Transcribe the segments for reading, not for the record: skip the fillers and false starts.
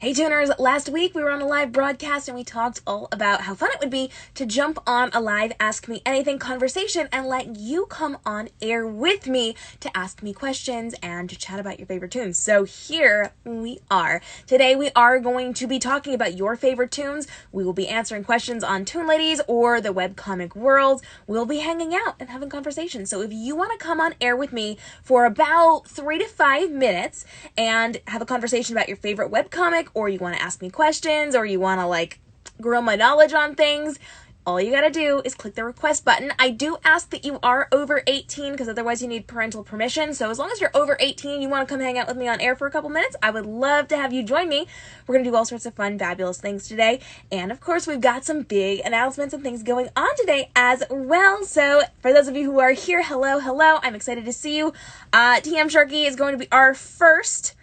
Hey tuners, last week we were on a live broadcast and we talked all about how fun it would be to jump on a live Ask Me Anything conversation and let you come on air with me to ask me questions and to chat about your favorite tunes. So here we are. Today we are going to be talking about your favorite tunes. We will be answering questions on Toon Ladies or the webcomic world. We'll be hanging out and having conversations. So if you want to come on air with me for about 3 to 5 minutes and have a conversation about your favorite webcomic, or you want to ask me questions, or you want to grow my knowledge on things, all you gotta do is click the request button. I do ask that you are over 18 because otherwise you need parental permission. So as long as you're over 18, you want to come hang out with me on air for a couple minutes, I would love to have you join me. We're gonna do all sorts of fun, fabulous things today. And of course, we've got some big announcements and things going on today as well. So for those of you who are here, hello. I'm excited to see you. TM Sharky is going to be our first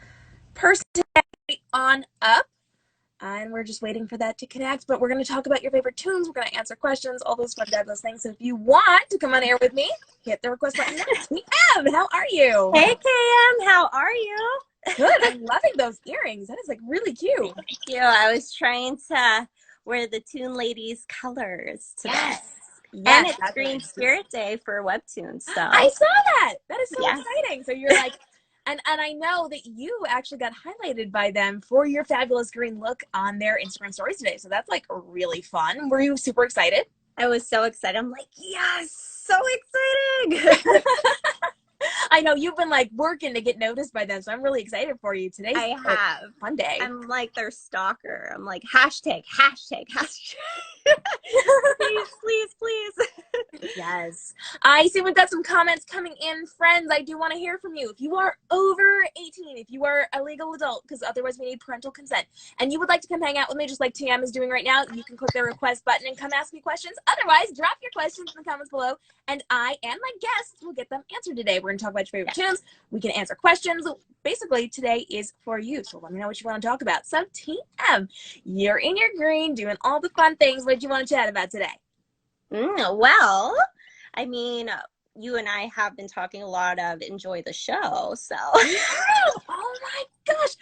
person on up. And we're just waiting for that to connect, but we're going to talk about your favorite tunes. We're going to answer questions, all those fun, fabulous things. So if you want to come on air with me, hit the request button. TM, how are you? Hey, KM, how are you? Good. I'm loving those earrings. That is really cute. Thank you. I was trying to wear the Toon Ladies colors today. Yes. And it's Green Spirit Day for WEBTOON. So I saw that. That is so exciting. So you're like, and I know that you actually got highlighted by them for your fabulous green look on their Instagram stories today. So that's really fun. Were you super excited? I was so excited. I'm like, yes, so exciting. I know you've been working to get noticed by them, so I'm really excited for you. Today's a fun day. I'm like their stalker. I'm like, hashtag. please. Yes. I see we've got some comments coming in. Friends, I do want to hear from you. If you are over 18, if you are a legal adult, because otherwise we need parental consent, and you would like to come hang out with me just like TM is doing right now, you can click the request button and come ask me questions. Otherwise, drop your questions in the comments below, and I and my guests will get them answered today. We're going to talk about your favorite tunes. We can answer questions. Basically, today is for you, so let me know what you want to talk about. So, TM, you're in your green, doing all the fun things. What do you want to chat about today? Well, I mean, you and I have been talking a lot of enjoy the show, so. Oh my gosh.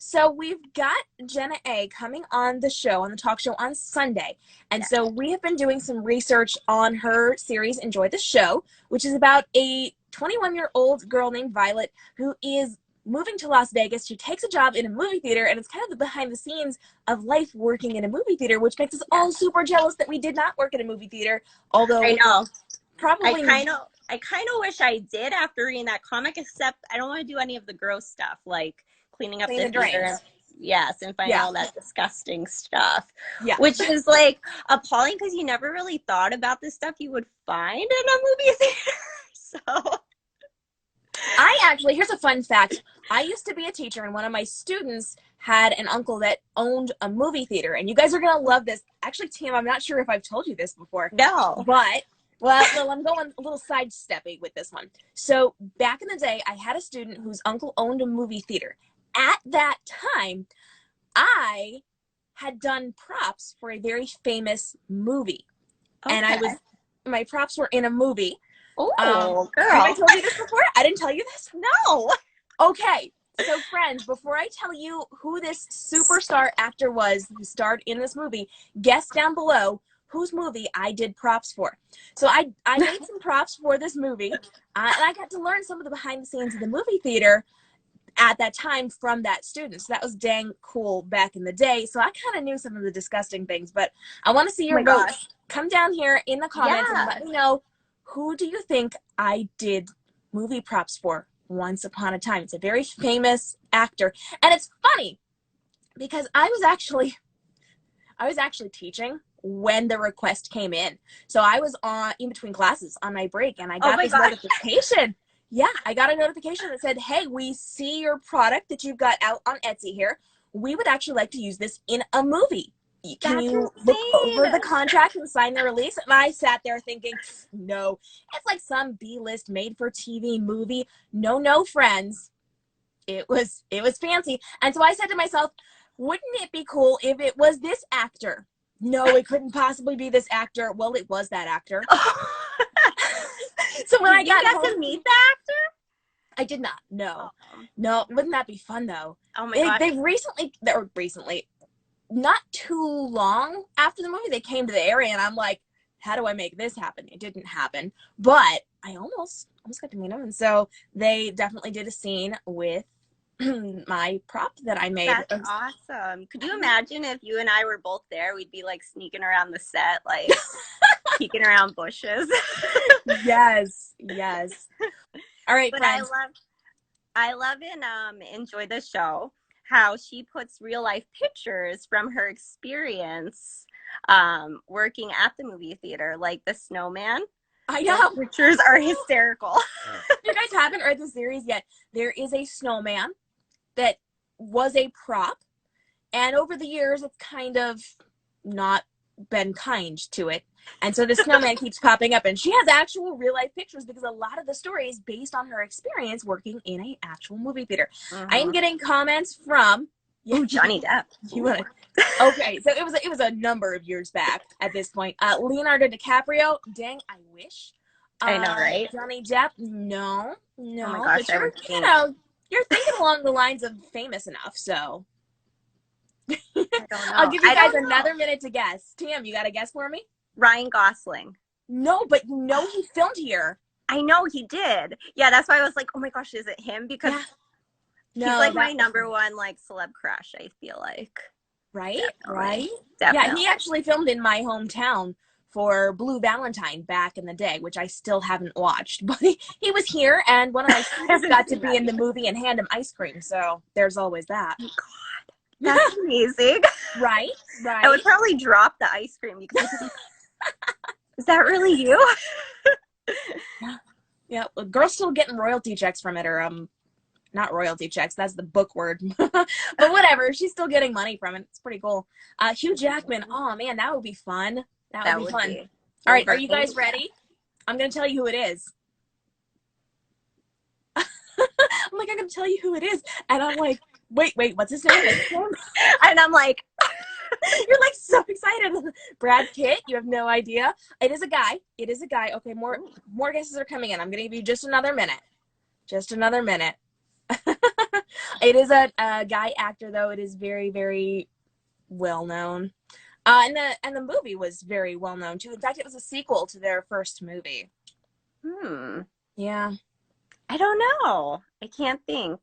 So we've got Jenna A coming on the show, on the talk show on Sunday. And so we have been doing some research on her series, Enjoy the Show, which is about a 21-year-old girl named Violet who is moving to Las Vegas. She takes a job in a movie theater, and it's kind of the behind the scenes of life working in a movie theater, which makes us all super jealous that we did not work in a movie theater. Although I know. Probably I kind of wish I did after reading that comic, except I don't want to do any of the gross stuff like cleaning up the theater. Yes, and find all that disgusting stuff. Yeah. Which is appalling because you never really thought about the stuff you would find in a movie theater. So here's a fun fact. I used to be a teacher, and one of my students had an uncle that owned a movie theater. And you guys are going to love this. Actually, Tim, I'm not sure if I've told you this before. No. But, well, I'm going a little sidestepping with this one. So back in the day, I had a student whose uncle owned a movie theater. At that time, I had done props for a very famous movie. Okay. And my props were in a movie. Oh, girl. Have I told you this before? I didn't tell you this? No. Okay. So, friends, before I tell you who this superstar actor was who starred in this movie, guess down below whose movie I did props for. So I made some props for this movie, and I got to learn some of the behind the scenes of the movie theater at that time from that student. So that was dang cool back in the day. So I kind of knew some of the disgusting things, but I want to see your votes. Come down here in the comments and let me know, who do you think I did movie props for once upon a time? It's a very famous actor. And it's funny because I was actually teaching when the request came in. So I was in between classes on my break, and I got this notification. Yeah, I got a notification that said, hey, we see your product that you've got out on Etsy here. We would actually like to use this in a movie. Can you look over the contract and sign the release? And I sat there thinking, no, it's like some B-list made-for-TV movie. No, friends. It was fancy. And so I said to myself, wouldn't it be cool if it was this actor? No, it couldn't possibly be this actor. Well, it was that actor. So when I got to meet the actor? I did not. No. Oh. No. Wouldn't that be fun, though? Oh, my God. They've recently, not too long after the movie, they came to the area, and I'm like, how do I make this happen? It didn't happen. But I almost got to meet them. And so they definitely did a scene with my prop that I made. That's awesome. Could you imagine if you and I were both there? We'd be like sneaking around the set, like peeking around bushes. Yes. All right, but friends. I love in Enjoy the Show how she puts real life pictures from her experience working at the movie theater, like the snowman. I know. The pictures are hysterical. If you guys haven't read the series yet, there is a snowman that was a prop, and over the years it's kind of not been kind to it, and so the snowman keeps popping up, and she has actual real life pictures because a lot of the story is based on her experience working in an actual movie theater. I am getting comments from Johnny Depp. You want to? Okay, so it was a number of years back at this point. Leonardo DiCaprio, dang, I wish. I know, right? Johnny Depp, no. Oh my gosh, but you're thinking along the lines of famous enough, so. I don't know. I'll give you guys another minute to guess. Tam, you got a guess for me? Ryan Gosling. No, but he filmed here. I know he did. Yeah, that's why I was like, oh my gosh, is it him? Because he's like my number one like celeb crush, I feel like. Right? Definitely. Right? Definitely. Yeah, he actually filmed in my hometown for Blue Valentine back in the day, which I still haven't watched. But he was here, and one of my students got to be in the movie and hand him ice cream, so there's always that. Oh, God. That's amazing. Right? I would probably drop the ice cream because is that really you? Yeah. Well, girls still getting royalty checks from it, or not royalty checks, that's the book word. But whatever, she's still getting money from it. It's pretty cool. Hugh Jackman, oh man, that would be fun. That would be fun. All right, are you guys ready? I'm going to tell you who it is. I'm like, I'm going to tell you who it is. And I'm like, wait, what's his name? And I'm like, you're like so excited. Brad Pitt, you have no idea. It is a guy. Okay, more guesses are coming in. I'm going to give you just another minute. It is a guy actor, though. It is very, very well known. And the movie was very well known too. In fact, it was a sequel to their first movie. Yeah. I don't know. I can't think.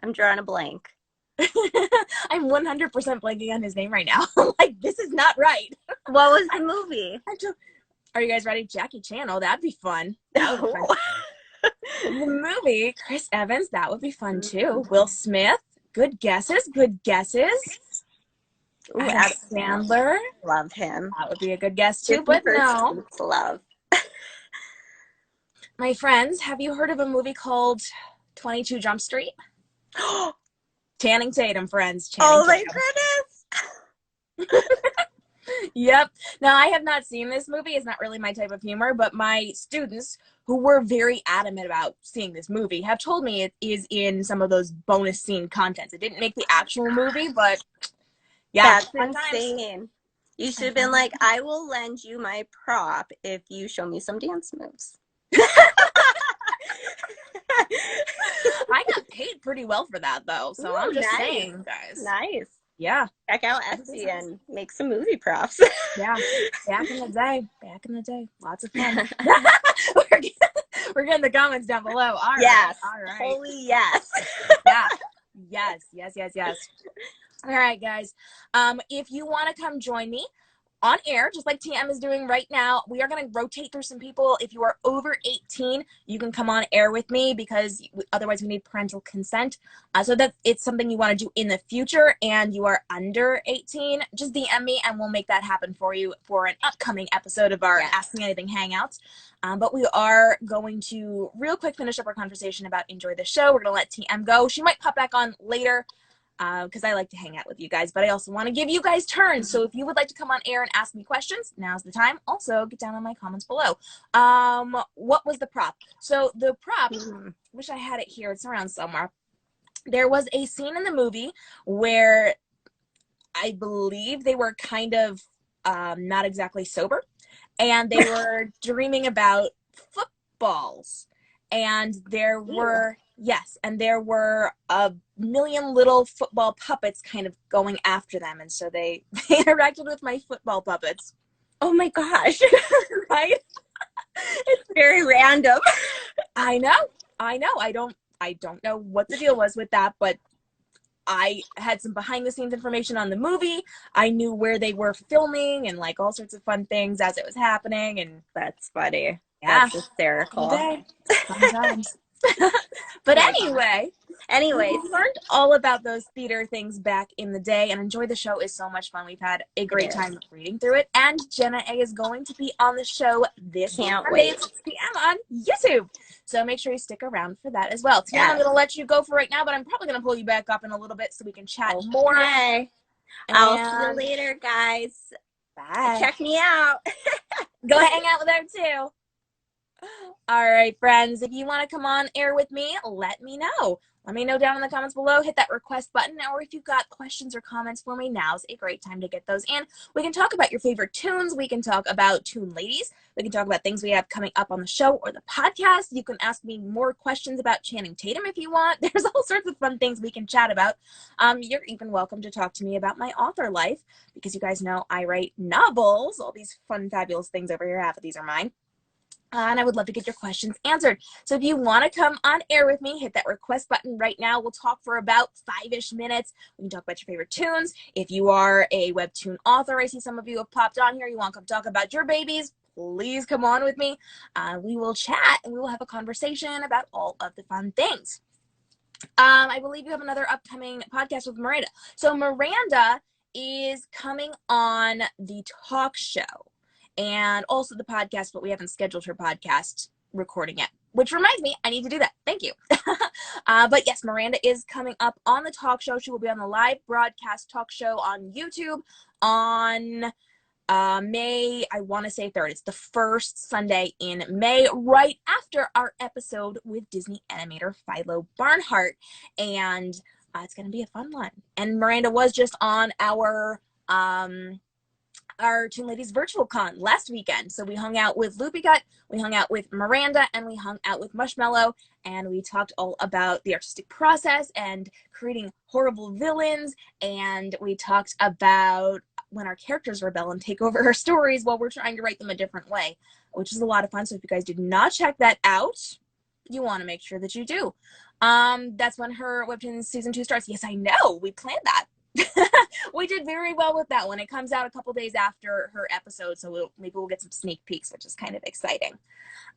I'm drawing a blank. I'm 100% blanking on his name right now. Like, this is not right. What was the movie? Are you guys ready? Jackie Chan. Oh, that'd be fun. That would be fun. The movie, Chris Evans, that would be fun too. Will Smith, good guesses. Ooh, Adam Sandler, love him. That would be a good guess too, but no. Love. My friends, have you heard of a movie called 22 Jump Street? Channing Tatum, friends. Channing Tatum. Goodness. Yep. Now, I have not seen this movie. It's not really my type of humor, but my students who were very adamant about seeing this movie have told me it is in some of those bonus scene contents. It didn't make the actual movie, but yeah. That's insane. You should have been like, I will lend you my prop if you show me some dance moves. I got paid pretty well for that, though, so I'm just saying, guys. Nice. Yeah. Check out Etsy and make some movie props. Yeah. Back in the day. Lots of fun. We're getting the comments down below. All right. Yes. All right. Holy yes. Yeah. Yes. All right, guys. If you want to come join me on air, just like TM is doing right now, we are going to rotate through some people. If you are over 18, you can come on air with me because otherwise we need parental consent. So that it's something you want to do in the future and you are under 18, just DM me and we'll make that happen for you for an upcoming episode of our Ask Me Anything Hangouts. But we are going to real quick finish up our conversation about Enjoy the Show. We're going to let TM go. She might pop back on later, because I like to hang out with you guys, but I also want to give you guys turns. So if you would like to come on air and ask me questions, now's the time. Also, get down on my comments below. What was the prop? So the prop, wish I had it here. It's around somewhere. There was a scene in the movie where I believe they were kind of not exactly sober, and they were dreaming about footballs. and there were there were a million little football puppets kind of going after them, and so they interacted with my football puppets. Oh my gosh. Right? It's very random. I know. I don't know what the deal was with that, but I had some behind the scenes information on the movie. I knew where they were filming and like all sorts of fun things as it was happening, and that's funny. Yeah. That's hysterical. Fun times. But anyway, we learned all about those theater things back in the day, and enjoy the show is so much fun. We've had a great time reading through it, and Jenna A is going to be on the show this Sunday at 6 p.m. on YouTube. So make sure you stick around for that as well. Tiana, I'm going to let you go for right now, but I'm probably going to pull you back up in a little bit so we can chat more. Okay. I'll see you later, guys. Bye. Check me out. Go hang out with them too. All right, friends, if you want to come on air with me, let me know. Let me know down in the comments below. Hit that request button. Or if you've got questions or comments for me, now's a great time to get those in. We can talk about your favorite tunes. We can talk about Toon Ladies. We can talk about things we have coming up on the show or the podcast. You can ask me more questions about Channing Tatum if you want. There's all sorts of fun things we can chat about. You're even welcome to talk to me about my author life, because you guys know I write novels. All these fun, fabulous things over here. Half of these are mine. And I would love to get your questions answered. So if you want to come on air with me, hit that request button right now. We'll talk for about 5-ish minutes. We can talk about your favorite tunes. If you are a webtoon author, I see some of you have popped on here. You want to come talk about your babies, please come on with me. We will chat and we will have a conversation about all of the fun things. I believe you have another upcoming podcast with Miranda. So Miranda is coming on the talk show and also the podcast, but we haven't scheduled her podcast recording yet, which reminds me, I need to do that. Thank you. But yes, Miranda is coming up on the talk show. She will be on the live broadcast talk show on YouTube on May, I want to say 3rd. It's the first Sunday in May, right after our episode with Disney animator Philo Barnhart. And it's going to be a fun one. And Miranda was just on our Toon Ladies virtual con last weekend. So we hung out with Loopy Gut, we hung out with Miranda, and we hung out with Mushmallow, and we talked all about the artistic process and creating horrible villains, and we talked about when our characters rebel and take over our stories while we're trying to write them a different way, which is a lot of fun. So if you guys did not check that out, you want to make sure that you do. That's when her WEBTOONS season 2 starts. Yes, I know. We planned that. We did very well with that one. It comes out a couple days after her episode, so maybe we'll get some sneak peeks, which is kind of exciting.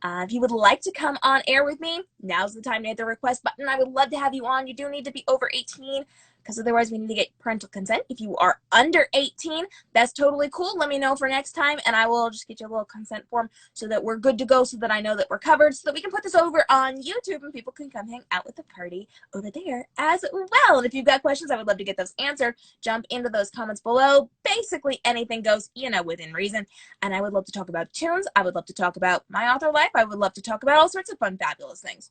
If you would like to come on air with me, now's the time to hit the request button. I would love to have you on. You do need to be over 18, because otherwise we need to get parental consent. If you are under 18, that's totally cool. Let me know for next time, and I will just get you a little consent form so that we're good to go, so that I know that we're covered, so that we can put this over on YouTube and people can come hang out with the party over there as well. And if you've got questions, I would love to get those answered. Jump into those comments below. Basically anything goes, you know, within reason. And I would love to talk about tunes. I would love to talk about my author life. I would love to talk about all sorts of fun, fabulous things.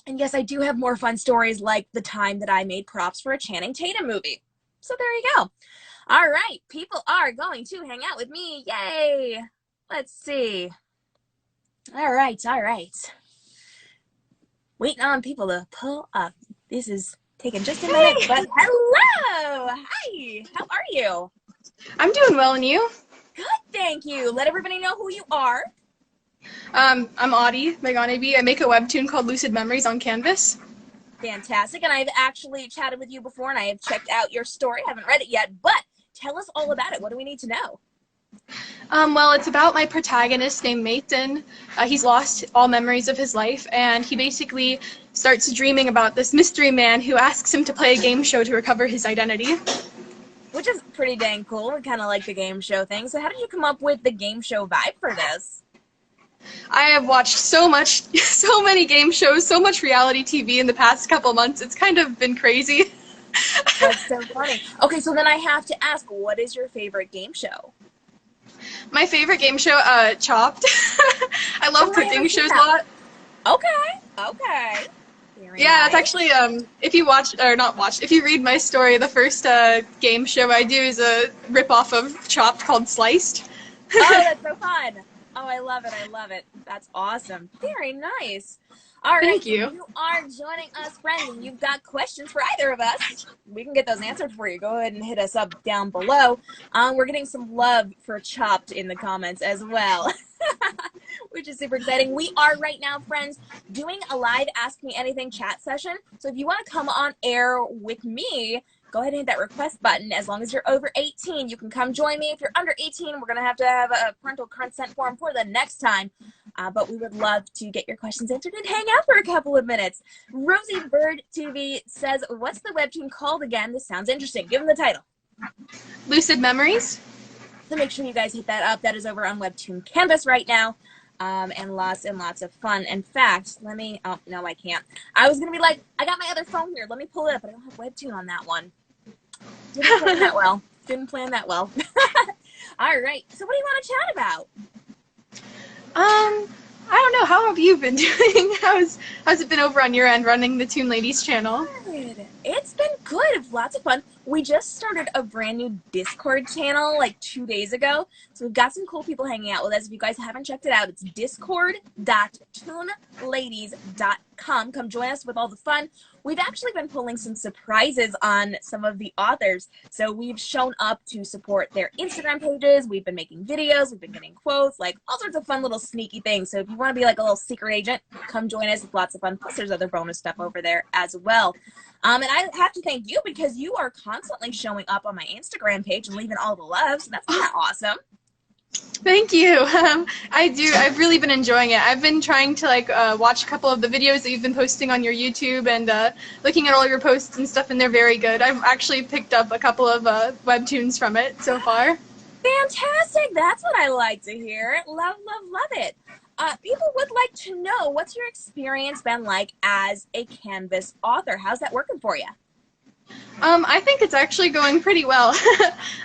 And yes, I do have more fun stories, like the time that I made props for a Channing Tatum movie. So there you go. All right, people are going to hang out with me. Yay! Let's see. All right. Waiting on people to pull up. This is taking just a minute, but hello! Hi! How are you? I'm doing well, and you? Good, thank you. Let everybody know who you are. I'm Audie McGonaby. I make a webtoon called Lucid Memories on Canvas. Fantastic. And I've actually chatted with you before, and I have checked out your story. I haven't read it yet, but tell us all about it. What do we need to know? Well, it's about my protagonist named Mason. He's lost all memories of his life, and he basically starts dreaming about this mystery man who asks him to play a game show to recover his identity. Which is pretty dang cool. We kind of like the game show thing. So how did you come up with the game show vibe for this? I have watched so many game shows, so much reality TV in the past couple months. It's kind of been crazy. That's so funny. Okay, so then I have to ask, what is your favorite game show? My favorite game show, Chopped. I love cooking shows a lot. Okay. Very yeah, nice. That's actually, if you read my story, the first game show I do is a ripoff of Chopped called Sliced. Oh, that's so fun. Oh, I love it. I love it. That's awesome. Very nice. All right. Thank you. If you are joining us, friends, and you've got questions for either of us, we can get those answered for you. Go ahead and hit us up down below. We're getting some love for Chopped in the comments as well, which is super exciting. We are right now, friends, doing a live Ask Me Anything chat session. So if you want to come on air with me, go ahead and hit that request button. As long as you're over 18, you can come join me. If you're under 18, we're going to have a parental consent form for the next time. But we would love to get your questions answered and hang out for a couple of minutes. Rosie Bird TV says, what's the webtoon called again? This sounds interesting. Give them the title. Lucid Memories. So make sure you guys hit that up. That is over on Webtoon Canvas right now. And lots of fun. In fact, let me, oh, no, I can't. I was going to be like, I got my other phone here. Let me pull it up. But I don't have Webtoon on that one. Didn't plan that well. Didn't plan that well. All right. So what do you want to chat about? I don't know. How have you been doing? How's it been over on your end running the Toon Ladies channel? Good. It's been good. Lots of fun. We just started a brand new Discord channel like 2 days ago. So we've got some cool people hanging out with us. If you guys haven't checked it out, it's discord.toonladies.com. Come join us with all the fun. We've actually been pulling some surprises on some of the authors. So we've shown up to support their Instagram pages. We've been making videos. We've been getting quotes, like all sorts of fun little sneaky things. So if you want to be like a little secret agent, come join us. It's lots of fun. Plus there's other bonus stuff over there as well. And I have to thank you because you are constantly showing up on my Instagram page and leaving all the love. So that's kind of awesome. Thank you. I do. I've really been enjoying it. I've been trying to watch a couple of the videos that you've been posting on your YouTube and looking at all your posts and stuff, and they're very good. I've actually picked up a couple of webtoons from it so far. Fantastic. That's what I like to hear. Love, love, love it. People would like to know, what's your experience been like as a Canvas author? How's that working for you? I think it's actually going pretty well.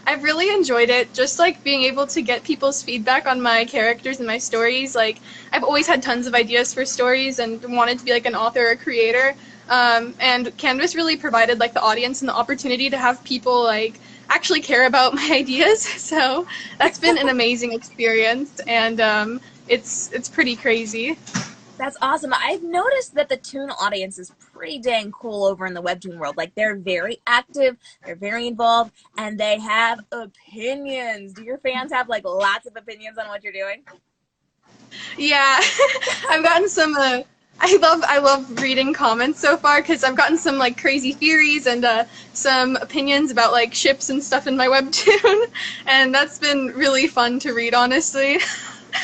I've really enjoyed it, just like being able to get people's feedback on my characters and my stories. Like, I've always had tons of ideas for stories and wanted to be like an author or creator. And Canvas really provided like the audience and the opportunity to have people like actually care about my ideas. So that's been an amazing experience, and it's pretty crazy. That's awesome. I've noticed that the Toon audience is pretty dang cool over in the Webtoon world. Like, they're very active, they're very involved, and they have opinions. Do your fans have, like, lots of opinions on what you're doing? Yeah. I've gotten some, I love reading comments so far because I've gotten some, like, crazy theories and some opinions about, like, ships and stuff in my Webtoon, and that's been really fun to read, honestly.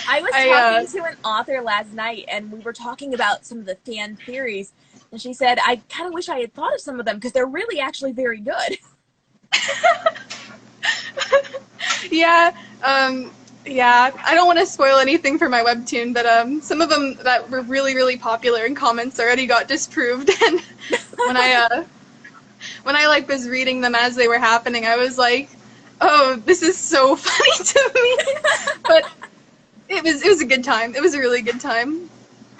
I was talking to an author last night, and we were talking about some of the fan theories, and she said, I kind of wish I had thought of some of them, because they're really actually very good. Yeah, I don't want to spoil anything for my Webtoon, but some of them that were really, really popular in comments already got disproved, and when I like was reading them as they were happening, I was like, oh, this is so funny to me, but it was a good time. It was a really good time.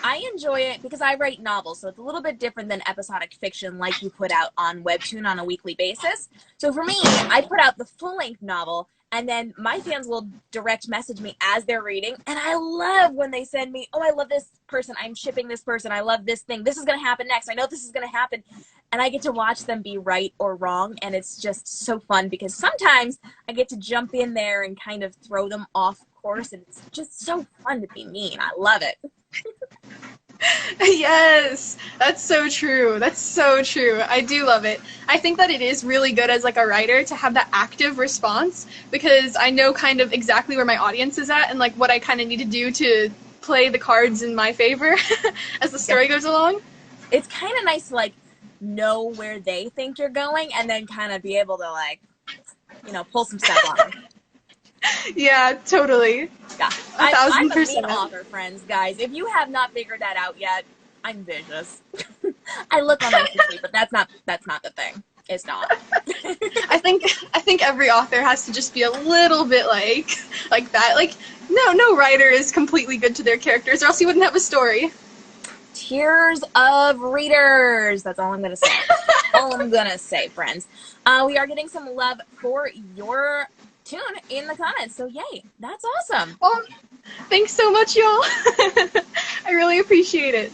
I enjoy it because I write novels, so it's a little bit different than episodic fiction like you put out on Webtoon on a weekly basis. So for me, I put out the full-length novel, and then my fans will direct message me as they're reading, and I love when they send me, oh, I love this person, I'm shipping this person, I love this thing, this is going to happen next, I know this is going to happen, and I get to watch them be right or wrong, and it's just so fun because sometimes I get to jump in there and kind of throw them off course, and it's just so fun to be mean. I love it. Yes, that's so true. That's so true. I do love it. I think that it is really good as like a writer to have that active response because I know kind of exactly where my audience is at and like what I kind of need to do to play the cards in my favor as the story goes along. It's kind of nice to like know where they think you're going and then kind of be able to like, you know, pull some stuff on them. Yeah, totally. Yeah, 1,000%. I'm a mean author, friends, guys. If you have not figured that out yet, I'm vicious. I look on my TV, but that's not the thing. It's not. I think every author has to just be a little bit like that. Like, no writer is completely good to their characters, or else you wouldn't have a story. Tears of readers. That's all I'm gonna say. All I'm gonna say, friends. We are getting some love for your Toon in the comments, so yay, that's awesome. Well, Thanks so much, y'all. I really appreciate it.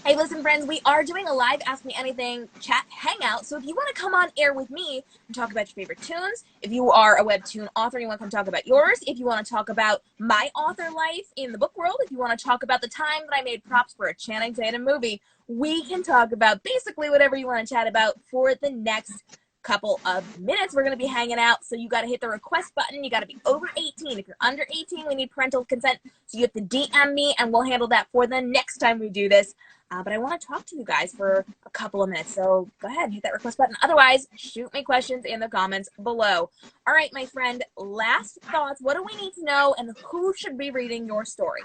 Hey, listen, friends, we are doing a live Ask Me Anything chat hangout. So if you want to come on air with me and talk about your favorite tunes, if you are a webtoon author and you want to come talk about yours, if you want to talk about my author life in the book world, if you want to talk about the time that I made props for a Channing Tatum movie, we can talk about basically whatever you want to chat about for the next couple of minutes. We're going to be hanging out, so you got to hit the request button. You got to be over 18. If you're under 18, we need parental consent, so you have to DM me, and we'll handle that for the next time we do this. But I want to talk to you guys for a couple of minutes, so go ahead and hit that request button. Otherwise, shoot me questions in the comments below. All right, my friend, last thoughts. What do we need to know, and who should be reading your story?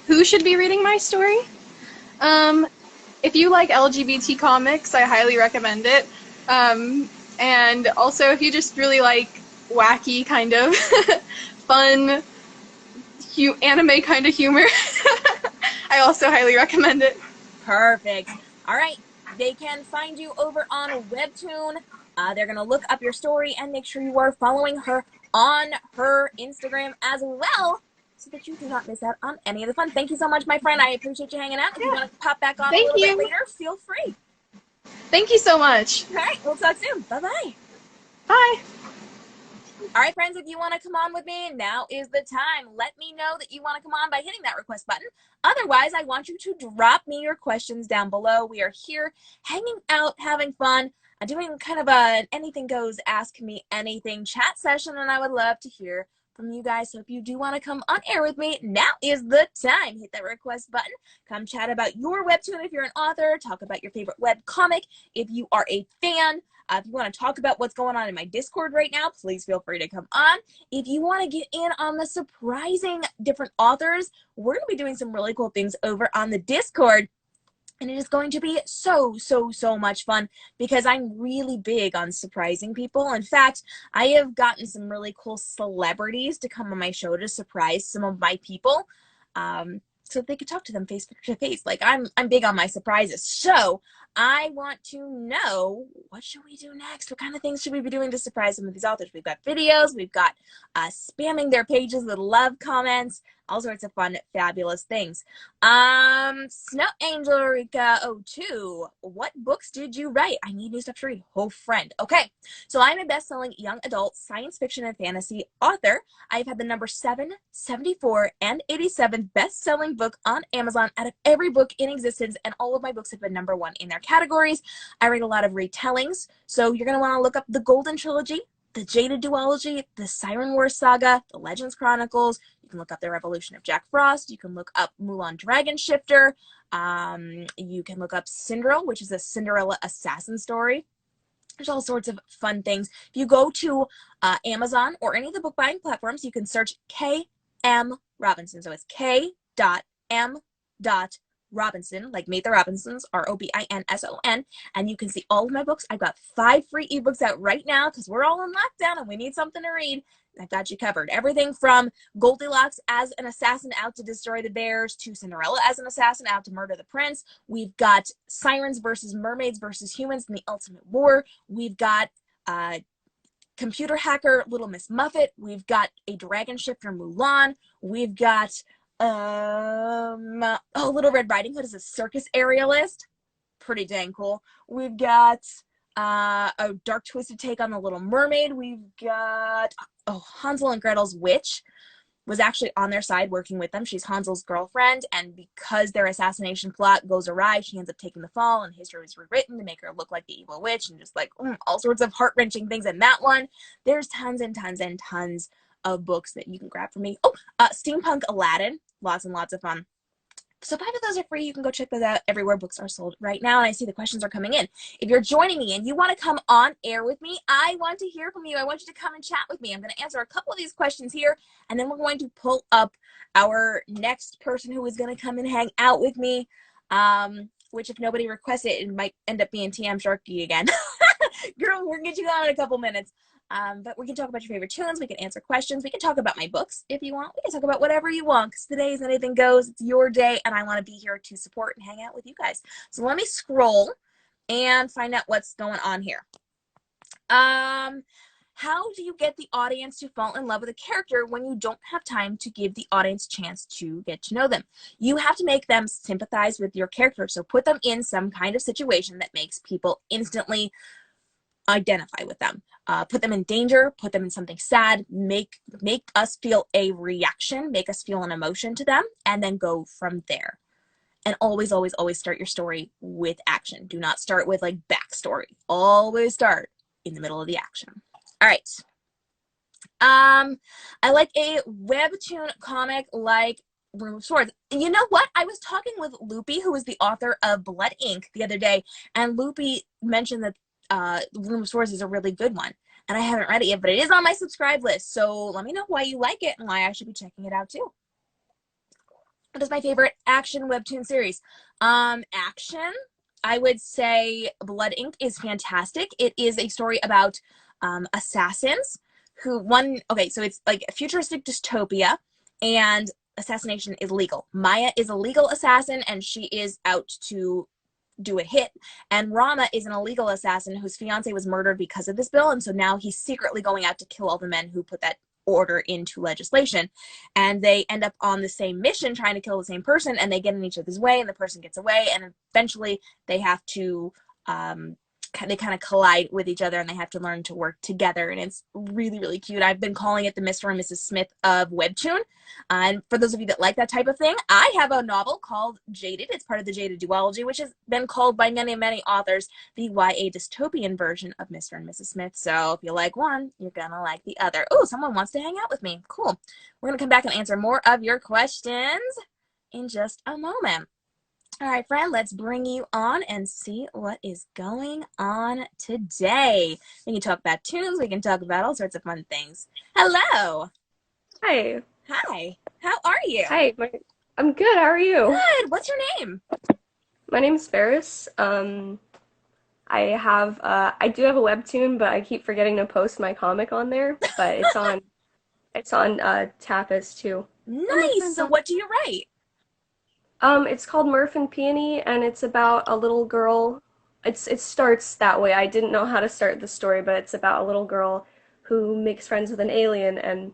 Who should be reading my story? If you like LGBT comics, I highly recommend it. And also, if you just really like wacky kind of fun anime kind of humor, I also highly recommend it. Perfect. All right. They can find you over on WEBTOON. They're going to look up your story and make sure you are following her on her Instagram as well, so that you do not miss out on any of the fun. Thank you so much, my friend. I appreciate you hanging out. If you want to pop back on a little bit later, feel free. Thank you so much. All right. We'll talk soon. Bye-bye. Bye. All right, friends, if you want to come on with me, now is the time. Let me know that you want to come on by hitting that request button. Otherwise, I want you to drop me your questions down below. We are here hanging out, having fun, doing kind of an anything goes, ask me anything chat session, and I would love to hear from you guys. So if you do want to come on air with me, now is the time. Hit that request button. Come chat about your webtoon if you're an author. Talk about your favorite web comic if you are a fan. If you want to talk about what's going on in my Discord right now, please feel free to come on. If you want to get in on the surprising different authors, we're going to be doing some really cool things over on the Discord. And it is going to be so much fun because I'm really big on surprising people. In fact, I have gotten some really cool celebrities to come on my show to surprise some of my people. So they could talk to them face to face. Like I'm big on my surprises. So I want to know, what should we do next? What kind of things should we be doing to surprise some of these authors? We've got videos, we've got spamming their pages with love comments, all sorts of fun, fabulous things. Snow Angel Rika 02, what books did you write? I need new stuff to read. Oh, friend. Okay, so I'm a best-selling young adult science fiction and fantasy author. I've had the number 7, 74, and 87 best-selling book on Amazon out of every book in existence, and all of my books have been number 1 in their categories. I write a lot of retellings, so you're going to want to look up the Golden Trilogy, the Jaded Duology, the Siren Wars Saga, the Legends Chronicles. You can look up the Revolution of Jack Frost. You can look up Mulan Dragon Shifter. You can look up Cinderella, which is a Cinderella assassin story. There's all sorts of fun things. If you go to Amazon or any of the book buying platforms, you can search K.M. Robinson. So it's K.M. Robinson, like Meet the Robinsons, Robinson, and you can see all of my books. I've got 5 free ebooks out right now because we're all in lockdown and we need something to read. I've got you covered. Everything from Goldilocks as an assassin out to destroy the bears to Cinderella as an assassin out to murder the prince. We've got sirens versus mermaids versus humans in the ultimate war. We've got computer hacker Little Miss Muffet. We've got a dragon shifter Mulan. We've got Little Red Riding Hood is a circus aerialist. Pretty dang cool. We've got a dark twisted take on the Little Mermaid. We've got Hansel and Gretel's witch was actually on their side working with them. She's Hansel's girlfriend, and because their assassination plot goes awry, she ends up taking the fall, and history is rewritten to make her look like the evil witch, and just like all sorts of heart-wrenching things in that one. There's tons and tons and tons of books that you can grab from me. Steampunk Aladdin, lots and lots of fun. So 5 of those are free. You can go check those out everywhere books are sold right now. And I see the questions are coming in. If you're joining me and you want to come on air with me, I want to hear from you. I want you to come and chat with me. I'm going to answer a couple of these questions here, and then we're going to pull up our next person who is going to come and hang out with me, which if nobody requests it, it might end up being TM Sharky again. Girl, we're going to get you on in a couple minutes. But we can talk about your favorite tunes. We can answer questions. We can talk about my books if you want. We can talk about whatever you want because today's anything goes. It's your day, and I want to be here to support and hang out with you guys. So let me scroll and find out what's going on here. How do you get the audience to fall in love with a character when you don't have time to give the audience a chance to get to know them? You have to make them sympathize with your character. So put them in some kind of situation that makes people instantly identify with them. Put them in danger, put them in something sad, make us feel a reaction, make us feel an emotion to them, and then go from there. And always, always, always start your story with action. Do not start with like backstory. Always start in the middle of the action. All right. I like a webtoon comic like Room of Swords. You know what? I was talking with Loopy, who is the author of Blood Ink, the other day, and Loopy mentioned that Room of Swords is a really good one. And I haven't read it yet, but it is on my subscribe list. So let me know why you like it and why I should be checking it out too. What is my favorite action webtoon series? Action, I would say Blood Ink is fantastic. It is a story about assassins so it's like a futuristic dystopia, and assassination is legal. Maya is a legal assassin, and she is out to do a hit. And Rama is an illegal assassin whose fiance was murdered because of this bill, and so now he's secretly going out to kill all the men who put that order into legislation. And they end up on the same mission trying to kill the same person, and they get in each other's way, and the person gets away, and eventually they have to they kind of collide with each other, and they have to learn to work together, and it's really, really cute. I've been calling it the Mr. and Mrs. Smith of WEBTOON. And for those of you that like that type of thing, I have a novel called Jaded. It's part of the Jaded duology, which has been called by many, many authors the YA dystopian version of Mr. and Mrs. Smith. So if you like one, you're gonna like the other. Oh, someone wants to hang out with me. Cool. We're gonna come back and answer more of your questions in just a moment. All right, friend, let's bring you on and see what is going on today. We can talk about tunes. We can talk about all sorts of fun things. Hello. Hi. Hi. How are you? Hi. I'm good. How are you? Good. What's your name? My name's Ferris. I do have a webtoon, but I keep forgetting to post my comic on there. But it's on Tapas too. Nice. So what do you write? It's called Murph and Peony, and it's about a little girl. It starts that way. I didn't know how to start the story, but it's about a little girl who makes friends with an alien, and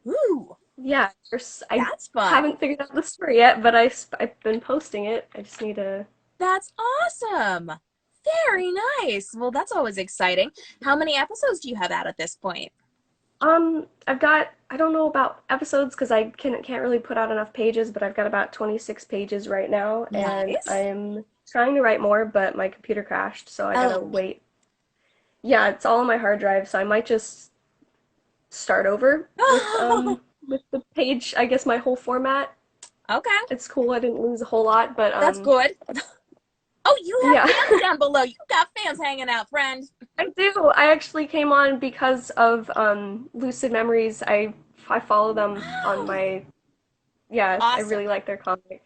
ooh, yeah, that's fun. I haven't figured out the story yet, but I've been posting it. I just need to. That's awesome. Very nice. Well, that's always exciting. How many episodes do you have out at this point? I don't know about episodes because I can't really put out enough pages, but I've got about 26 pages right now, and nice. I'm trying to write more, but my computer crashed, so I gotta wait. Yeah, it's all on my hard drive, so I might just start over with the page, I guess my whole format. Okay. It's cool, I didn't lose a whole lot, but that's good. Oh, you have fans down below. You got fans hanging out, friend. I do. I actually came on because of Lucid Memories. I follow them on my... Yeah, awesome. I really like their comic.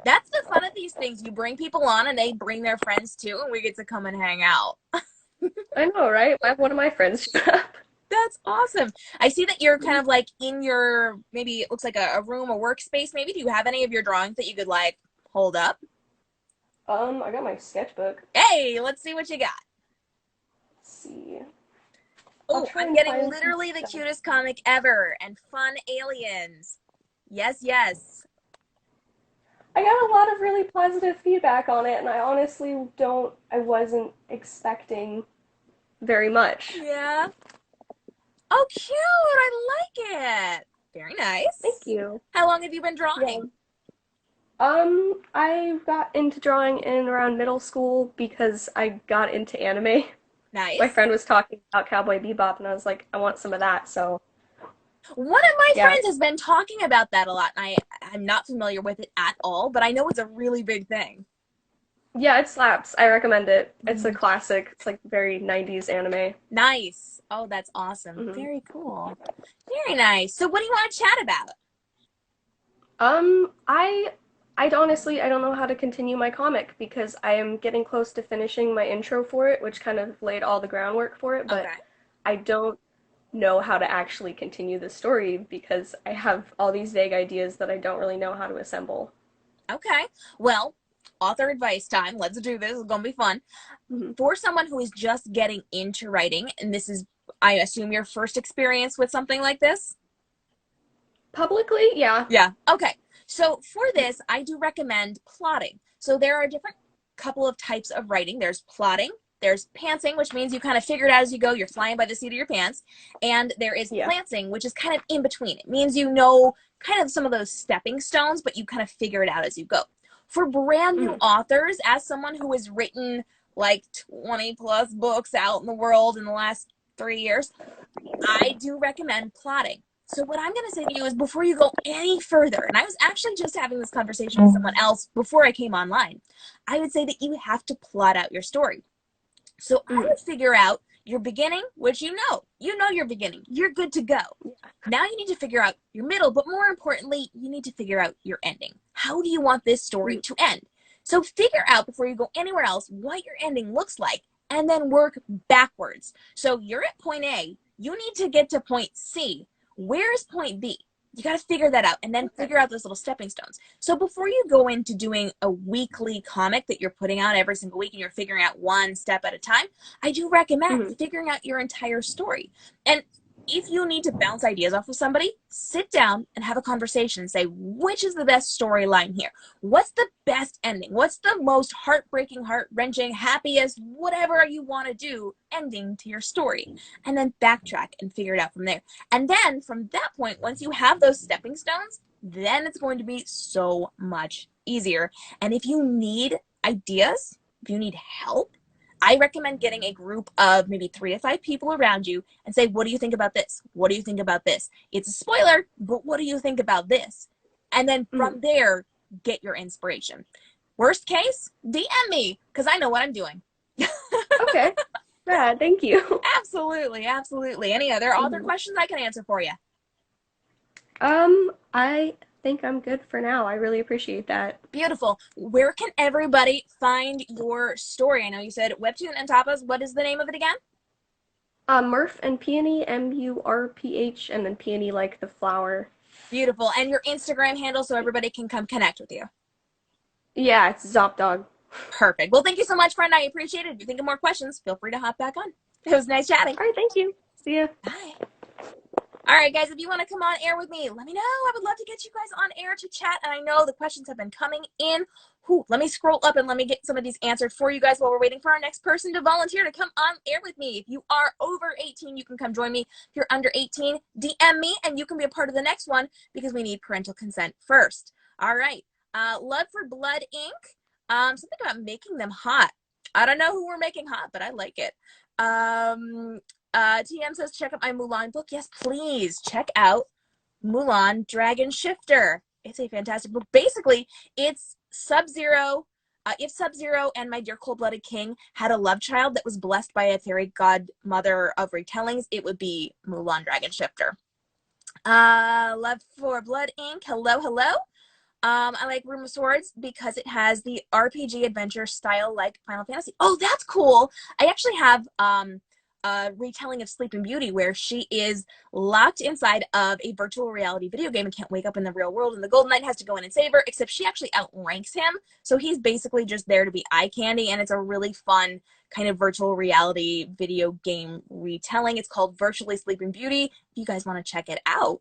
That's the fun of these things. You bring people on and they bring their friends too, and we get to come and hang out. I know, right? One of my friends showed up. That's awesome. I see that you're kind of like in your, maybe it looks like a room, a workspace maybe. Do you have any of your drawings that you could like hold up? I got my sketchbook. Hey, let's see what you got. Let's see. Oh, I'm getting literally the cutest comic ever and fun aliens. Yes, yes. I got a lot of really positive feedback on it, and I honestly wasn't expecting very much. Yeah. Oh, cute. I like it. Very nice. Thank you. How long have you been drawing? Yeah. I got into drawing in around middle school because I got into anime. Nice. My friend was talking about Cowboy Bebop, and I was like, I want some of that, so. One of my friends has been talking about that a lot, and I'm not familiar with it at all, but I know it's a really big thing. Yeah, it slaps. I recommend it. It's a classic. It's like very 90s anime. Nice. Oh, that's awesome. Mm-hmm. Very cool. Very nice. So what do you want to chat about? I don't know how to continue my comic because I am getting close to finishing my intro for it, which kind of laid all the groundwork for it, but I don't know how to actually continue the story because I have all these vague ideas that I don't really know how to assemble. Okay. Well, author advice time. Let's do this. It's going to be fun. Mm-hmm. For someone who is just getting into writing, and this is I assume your first experience with something like this? Publicly, yeah. Yeah. Okay. So for this, I do recommend plotting. So there are different couple of types of writing. There's plotting, there's pantsing, which means you kind of figure it out as you go. You're flying by the seat of your pants. And there is plantsing, which is kind of in between. It means you know kind of some of those stepping stones, but you kind of figure it out as you go. For brand new authors, as someone who has written like 20 plus books out in the world in the last 3 years, I do recommend plotting. So what I'm going to say to you is, before you go any further, and I was actually just having this conversation with someone else before I came online, I would say that you have to plot out your story. So I would figure out your beginning, which you know your beginning. You're good to go. Now you need to figure out your middle, but more importantly, you need to figure out your ending. How do you want this story to end? So figure out, before you go anywhere else, what your ending looks like, and then work backwards. So you're at point A. You need to get to point C. Where is point B? You got to figure that out, and then figure out those little stepping stones. So before you go into doing a weekly comic that you're putting out every single week and you're figuring out one step at a time, I do recommend figuring out your entire story. And if you need to bounce ideas off of somebody, sit down and have a conversation and say, which is the best storyline here? What's the best ending? What's the most heartbreaking, heart-wrenching, happiest, whatever you want to do ending to your story? And then backtrack and figure it out from there. And then from that point, once you have those stepping stones, then it's going to be so much easier. And if you need ideas, if you need help, I recommend getting a group of maybe 3 to 5 people around you and say, what do you think about this? What do you think about this? It's a spoiler, but what do you think about this? And then from there, get your inspiration. Worst case, DM me, because I know what I'm doing. Okay. Yeah, thank you. Absolutely, absolutely. Any other author questions I can answer for you? I think I'm good for now. I really appreciate that. Beautiful. Where can everybody find your story? I know you said Webtoon and Tapas. What is the name of it again? Murph and Peony, MURPH, and then Peony like the flower. Beautiful. And your Instagram handle so everybody can come connect with you. Yeah, it's ZopDog. Perfect. Well, thank you so much, friend. I appreciate it. If you think of more questions, feel free to hop back on. It was nice chatting. All right, thank you. See ya. Bye. All right, guys, if you want to come on air with me, let me know. I would love to get you guys on air to chat. And I know the questions have been coming in. Let me scroll up and let me get some of these answered for you guys while we're waiting for our next person to volunteer to come on air with me. If you are over 18, you can come join me. If you're under 18, DM me and you can be a part of the next one because we need parental consent first. All right. Love for Blood Inc. Something about making them hot. I don't know who we're making hot, but I like it. TM says, check out my Mulan book. Yes, please check out Mulan Dragon Shifter. It's a fantastic book. Basically, it's Sub-Zero. If Sub-Zero and My Dear Cold-Blooded King had a love child that was blessed by a fairy godmother of retellings, it would be Mulan Dragon Shifter. Love for Blood Inc. Hello, hello. I like Room of Swords because it has the RPG adventure style like Final Fantasy. Oh, that's cool. I actually have a retelling of Sleeping Beauty where she is locked inside of a virtual reality video game and can't wake up in the real world, and the Golden Knight has to go in and save her, except she actually outranks him. So he's basically just there to be eye candy, and it's a really fun kind of virtual reality video game retelling. It's called Virtually Sleeping Beauty. If you guys want to check it out.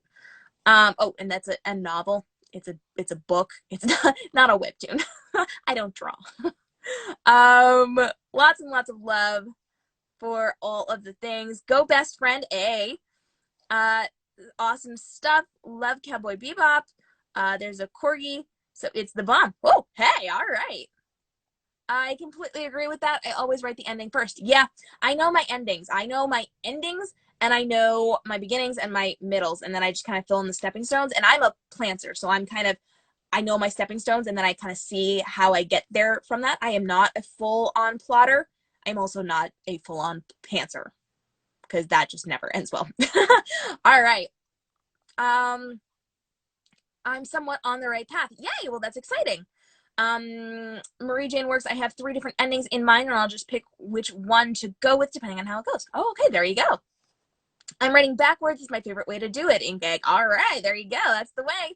Oh, and that's a novel. It's a book. It's not a webtoon. I don't draw. Lots and lots of love for all of the things. Go Best Friend A. Awesome stuff. Love Cowboy Bebop. There's a corgi. So it's the bomb. Whoa, hey, all right. I completely agree with that. I always write the ending first. Yeah, I know my endings. I know my endings, and I know my beginnings and my middles, and then I just kind of fill in the stepping stones. And I'm a planter, so I know my stepping stones, and then I kind of see how I get there from that. I am not a full-on plotter. I'm also not a full-on pantser, because that just never ends well. All right. I'm somewhat on the right path. Yay! Well, that's exciting. Marie Jane Works, I have 3 different endings in mind, and I'll just pick which one to go with depending on how it goes. Oh, okay, there you go. I'm writing backwards is my favorite way to do it, Inkegg. All right, there you go. That's the way.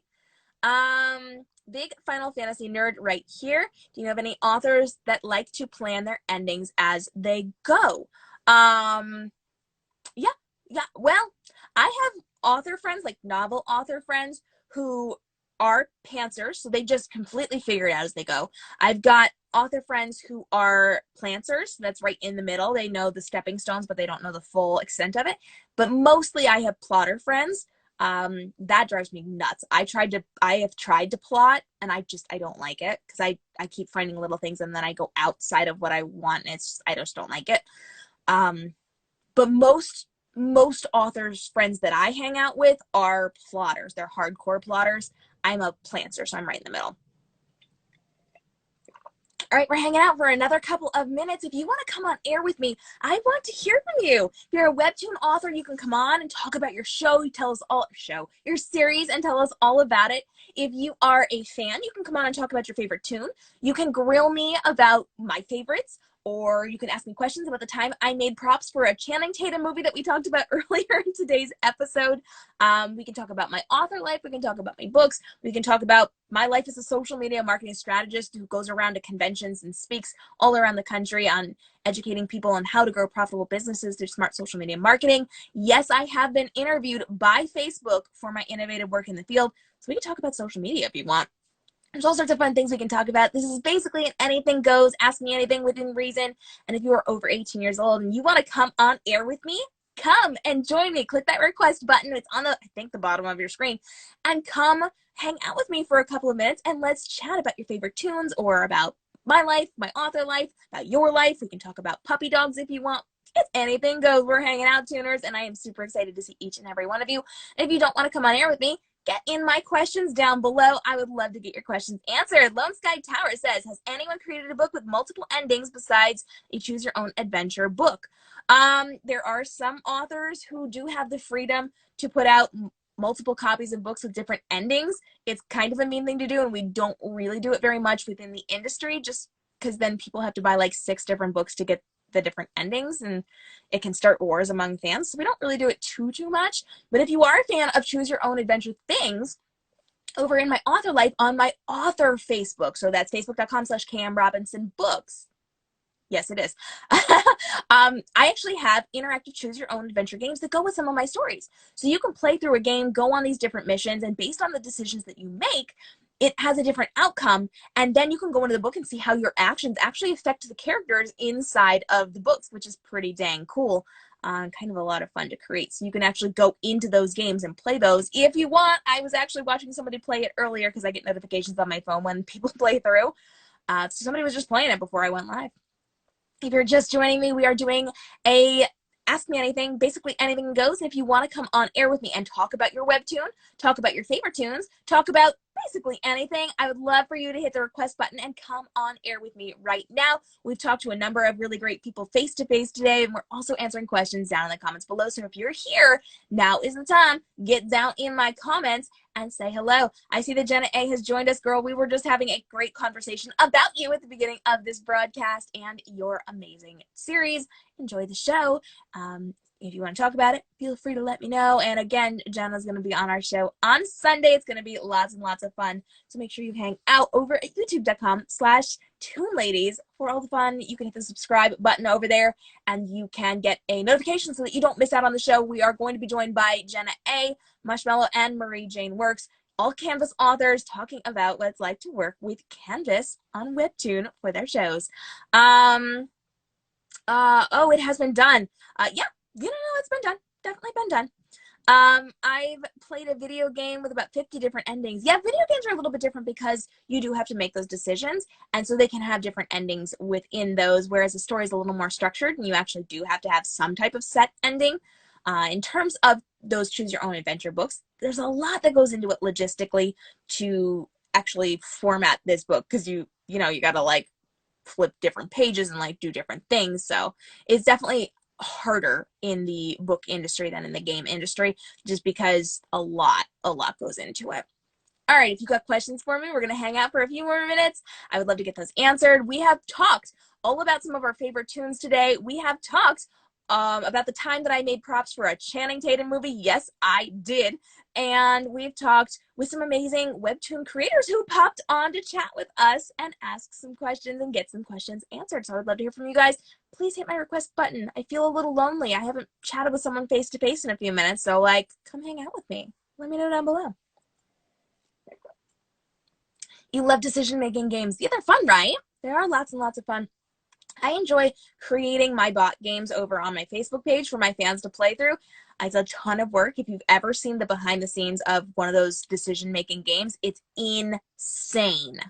Big Final Fantasy nerd right here. Do you have any authors that like to plan their endings as they go? Yeah, Yeah, well, I have author friends, like novel author friends, who are pantsers, so they just completely figure it out as they go. I've got author friends who are plantsers, so that's right in the middle. They know the stepping stones, but they don't know the full extent of it. But mostly I have plotter friends. That drives me nuts. I have tried to plot, and I don't like it, because I keep finding little things and then I go outside of what I want, and I just don't like it. But most authors friends that I hang out with are plotters. They're hardcore plotters. I'm a plantser, so I'm right in the middle. All right, we're hanging out for another couple of minutes. If you want to come on air with me, I want to hear from you. If you're a webtoon author, you can come on and talk about your show. You tell us your series, and tell us all about it. If you are a fan, you can come on and talk about your favorite toon. You can grill me about my favorites, or you can ask me questions about the time I made props for a Channing Tatum movie that we talked about earlier in today's episode. We can talk about my author life. We can talk about my books. We can talk about my life as a social media marketing strategist who goes around to conventions and speaks all around the country on educating people on how to grow profitable businesses through smart social media marketing. Yes, I have been interviewed by Facebook for my innovative work in the field. So we can talk about social media if you want. There's all sorts of fun things we can talk about. This is basically an anything goes, ask me anything within reason. And if you are over 18 years old and you want to come on air with me, come and join me. Click that request button. It's on the bottom of your screen. And come hang out with me for a couple of minutes and let's chat about your favorite toons, or about my life, my author life, about your life. We can talk about puppy dogs if you want. It's anything goes. We're hanging out, tuners, and I am super excited to see each and every one of you. And if you don't want to come on air with me, get in my questions down below. I would love to get your questions answered. Lone Sky Tower says, has anyone created a book with multiple endings besides a choose your own adventure book? There are some authors who do have the freedom to put out multiple copies of books with different endings. It's kind of a mean thing to do, and we don't really do it very much within the industry, just because then people have to buy like 6 different books to get the different endings, and it can start wars among fans. So we don't really do it too much. But if you are a fan of choose your own adventure things, over in my author life on my author Facebook, so that's facebook.com/KMRobinsonBooks. Yes, it is. I actually have interactive choose your own adventure games that go with some of my stories. So you can play through a game, go on these different missions, and based on the decisions that you make, it has a different outcome. And then you can go into the book and see how your actions actually affect the characters inside of the books, which is pretty dang cool. Kind of a lot of fun to create. So you can actually go into those games and play those if you want. I was actually watching somebody play it earlier because I get notifications on my phone when people play through. So somebody was just playing it before I went live. If you're just joining me, we are doing a Ask Me Anything, basically anything goes. And if you want to come on air with me and talk about your webtoon, talk about your favorite toons, talk about basically anything, I would love for you to hit the request button and come on air with me right now. We've talked to a number of really great people face-to-face today, and we're also answering questions down in the comments below. So if you're here, now is the time. Get down in my comments and say hello. I see that Jenna A has joined us. Girl, we were just having a great conversation about you at the beginning of this broadcast and your amazing series. Enjoy the show. If you want to talk about it, feel free to let me know. And again, Jenna's going to be on our show on Sunday. It's going to be lots and lots of fun. So make sure you hang out over at youtube.com/toonladies for all the fun. You can hit the subscribe button over there and you can get a notification so that you don't miss out on the show. We are going to be joined by Jenna A, Marshmallow, and Marie Jane Works, all Canvas authors, talking about what it's like to work with Canvas on Webtoon for their shows. Oh, it has been done. Yeah. It's been done. Definitely been done. I've played a video game with about 50 different endings. Yeah, video games are a little bit different because you do have to make those decisions, and so they can have different endings within those, whereas a story is a little more structured, and you actually do have to have some type of set ending. In terms of those choose your own adventure books, there's a lot that goes into it logistically to actually format this book, because you got to like flip different pages and like do different things. So it's definitely harder in the book industry than in the game industry, just because a lot goes into it. All right, if you got questions for me, we're going to hang out for a few more minutes. I would love to get those answered. We have talked all about some of our favorite toons today. We have talked about the time that I made props for a Channing Tatum movie. Yes, I did. And we've talked with some amazing webtoon creators who popped on to chat with us and ask some questions and get some questions answered. So I would love to hear from you guys. please hit my request button. I feel a little lonely. I haven't chatted with someone face to face in a few minutes, so like, come hang out with me. Let me know down below. You love decision-making games. Yeah, they're fun, right? There are lots and lots of fun. I enjoy creating my bot games over on my Facebook page for my fans to play through. It's a ton of work. If you've ever seen the behind the scenes of one of those decision-making games, it's insane.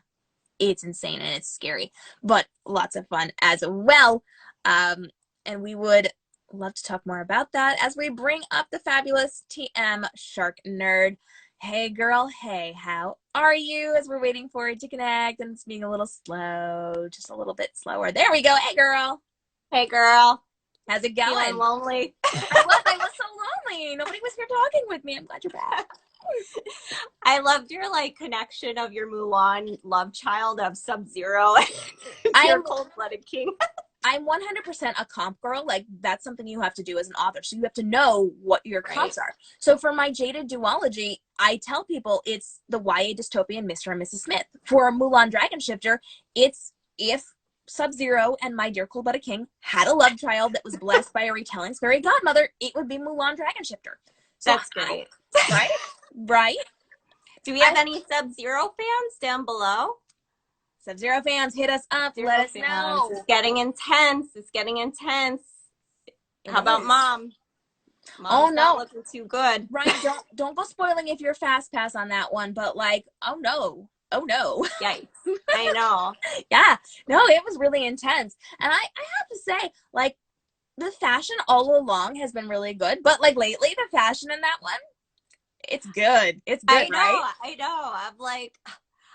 It's insane and it's scary, but lots of fun as well. And we would love to talk more about that as we bring up the fabulous TM Shark Nerd. Hey girl, hey, how are you? As we're waiting for it to connect and it's being a little slow, just a little bit slower. There we go. Hey girl. Hey girl. How's it going? Feeling lonely. I was so lonely. Nobody was here talking with me. I'm glad you're back. I loved your like connection of your Mulan love child of Sub-Zero and your cold-blooded king. I'm 100% a comp girl. Like, that's something you have to do as an author. So you have to know what your comps are. So for my Jaded duology, I tell people it's the YA dystopian Mr. and Mrs. Smith. For Mulan Dragon Shifter, it's if Sub-Zero and My Dear Cold-Blooded King had a love child that was blessed by a retelling fairy godmother, it would be Mulan Dragon Shifter. So that's great. Right? Right? Do we have any Sub-Zero fans down below? Sub-Zero fans, hit us up. Let us know. It's getting intense. It's getting intense. How about Mom? Mom's not looking too good. Right. Don't go spoiling if you're fast pass on that one, but like, oh no. Yikes. I know. Yeah. No, it was really intense. And I have to say, like, the fashion all along has been really good, but like lately the fashion in that one, it's good. It's good, right? I know. I'm like,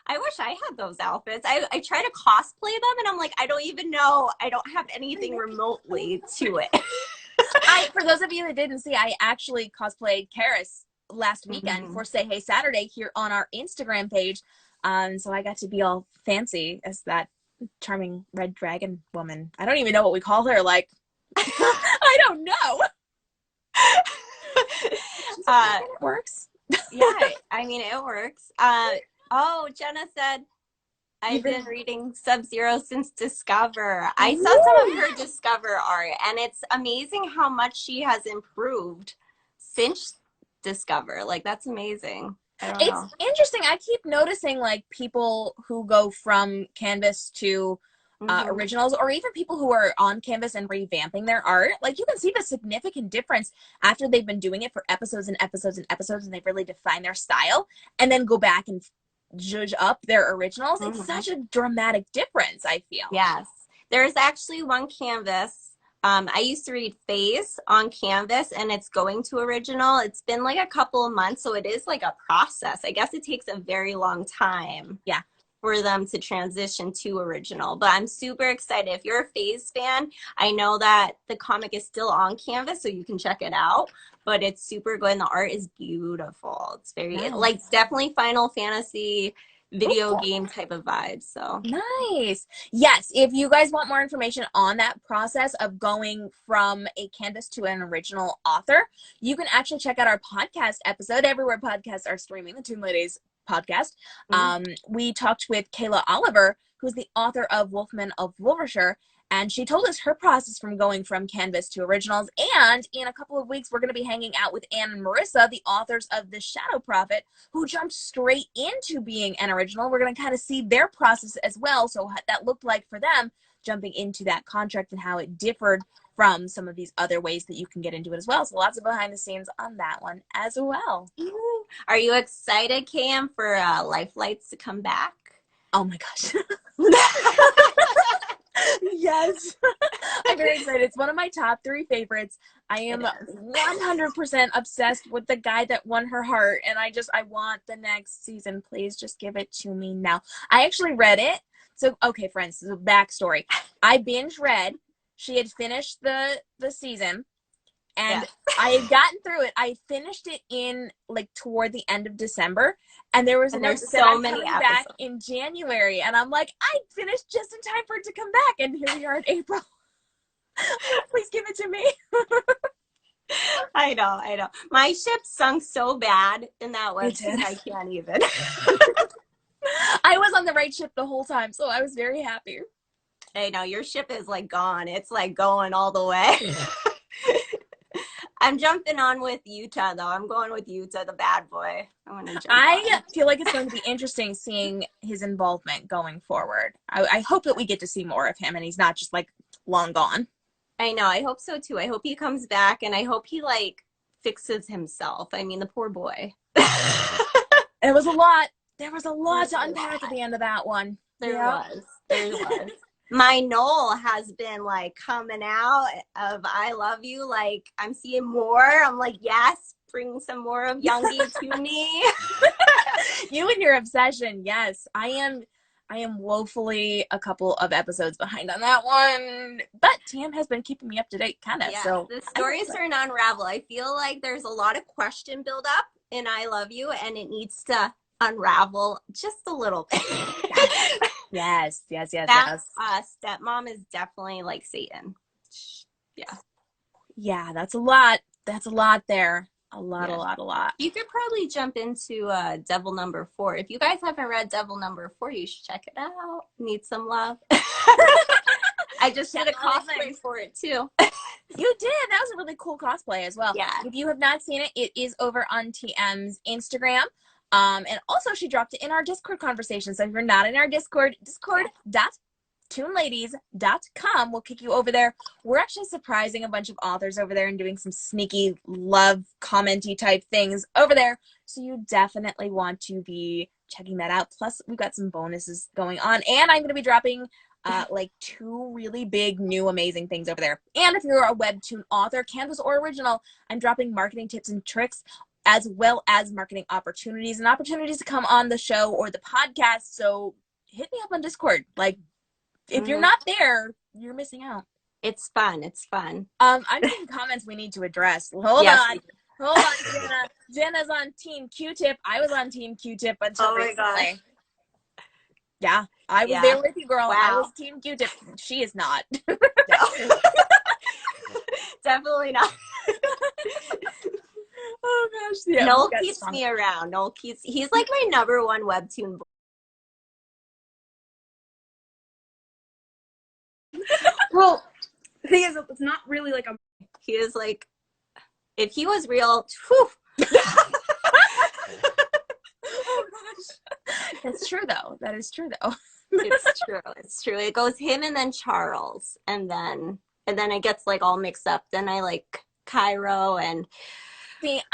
I wish I had those outfits. I try to cosplay them and I'm like, I don't even know. I don't have anything remotely to it. For those of you that didn't see, I actually cosplayed Karis last weekend for Say Hey Saturday here on our Instagram page. So I got to be all fancy as that charming red dragon woman. I don't even know what we call her. Like, I don't know. It works. Yeah, I mean, it works. Oh, Jenna said, I've been reading Sub-Zero since Discover. I saw some of her Discover art, and it's amazing how much she has improved since Discover. Like, that's amazing. It's interesting. I keep noticing, like, people who go from Canvas to originals, or even people who are on Canvas and revamping their art. Like, you can see the significant difference after they've been doing it for episodes and episodes and episodes, and they've really defined their style, and then go back and judge up their originals. It's such a dramatic difference, I feel. Yes. There's actually one Canvas. I used to read Phase on Canvas, and it's going to original. It's been like a couple of months, so it is like a process. I guess it takes a very long time for them to transition to original. But I'm super excited. If you're a Phase fan, I know that the comic is still on Canvas, so you can check it out. But it's super good, and the art is beautiful. It's very, like, definitely Final Fantasy video game type of vibes. So nice. Yes, if you guys want more information on that process of going from a canvas to an original author, you can actually check out our podcast episode everywhere podcasts are streaming, the Toon Ladies Podcast. We talked with Kayla Oliver, who's the author of Wolfman of Wolvershire, and she told us her process from going from Canvas to originals. And in a couple of weeks, we're going to be hanging out with Anne and Marissa, the authors of The Shadow Prophet, who jumped straight into being an original. We're going to kind of see their process as well. So what that looked like for them jumping into that contract and how it differed from some of these other ways that you can get into it as well. So lots of behind the scenes on that one as well. Are you excited, Cam, for Life Lights to come back? Oh my gosh. Yes. I'm very excited. It's one of my top 3 favorites. I am 100% obsessed with the guy that won her heart, and I want the next season. Please just give it to me now. I actually read it. So, okay, friends, the backstory. I binge read. She had finished the season, and I had gotten through it. I finished it in, like, toward the end of December, and there was a note that said I'm coming back in January, and I'm like, I finished just in time for it to come back, and here we are in April. Please give it to me. I know. My ship sunk so bad in that website, I can't even. I was on the right ship the whole time, so I was very happy. I know your ship is like gone. It's like going all the way. I'm jumping on with Utah though. I'm going with Utah, the bad boy. I feel like it's going to be interesting seeing his involvement going forward. I hope that we get to see more of him and he's not just like long gone. I know. I hope so too. I hope he comes back and I hope he like fixes himself. I mean, the poor boy. It was a lot. There was a lot to unpack at the end of that one. There was. My Noel has been like coming out of I love you. Like I'm seeing more. I'm like, yes, bring some more of Youngie to me. You and your obsession. Yes, I am woefully a couple of episodes behind on that one, but Tam has been keeping me up to date, kind of. Yeah, so the stories are not unravel. I feel like there's a lot of question build up in I love you, and it needs to unravel just a little bit. Yes. Stepmom is definitely like Satan. Yeah, that's a lot. That's a lot there. A lot. You could probably jump into Devil Number 4. If you guys haven't read Devil Number 4, you should check it out. Need some love. I just did a cosplay for it too. You did. That was a really cool cosplay as well. Yeah. If you have not seen it, it is over on TM's Instagram. And also she dropped it in our Discord conversation. So if you're not in our Discord, discord.toonladies.com will kick you over there. We're actually surprising a bunch of authors over there and doing some sneaky love commenty type things over there. So you definitely want to be checking that out. Plus we've got some bonuses going on and I'm going to be dropping like 2 really big new amazing things over there. And if you're a webtoon author, Canvas or original, I'm dropping marketing tips and tricks as well as marketing opportunities and opportunities to come on the show or the podcast. So hit me up on Discord. Like, if you're not there, you're missing out. It's fun. It's fun. I'm getting comments we need to address. Hold on, Jenna. Jenna's on Team Q-Tip. I was on Team Q-Tip until recently. Gosh. Yeah, I was there with you, girl. Wow. I was Team Q-Tip. She is not. Definitely not. Oh gosh, yeah. Noel keeps me around. He's like my #1 webtoon. Well, the thing is, it's not really like a. He is like, if he was real, whew. Oh gosh, that's true though. That is true though. It's true. It's true. It goes him and then Charles, and then it gets like all mixed up. Then I like Cairo and.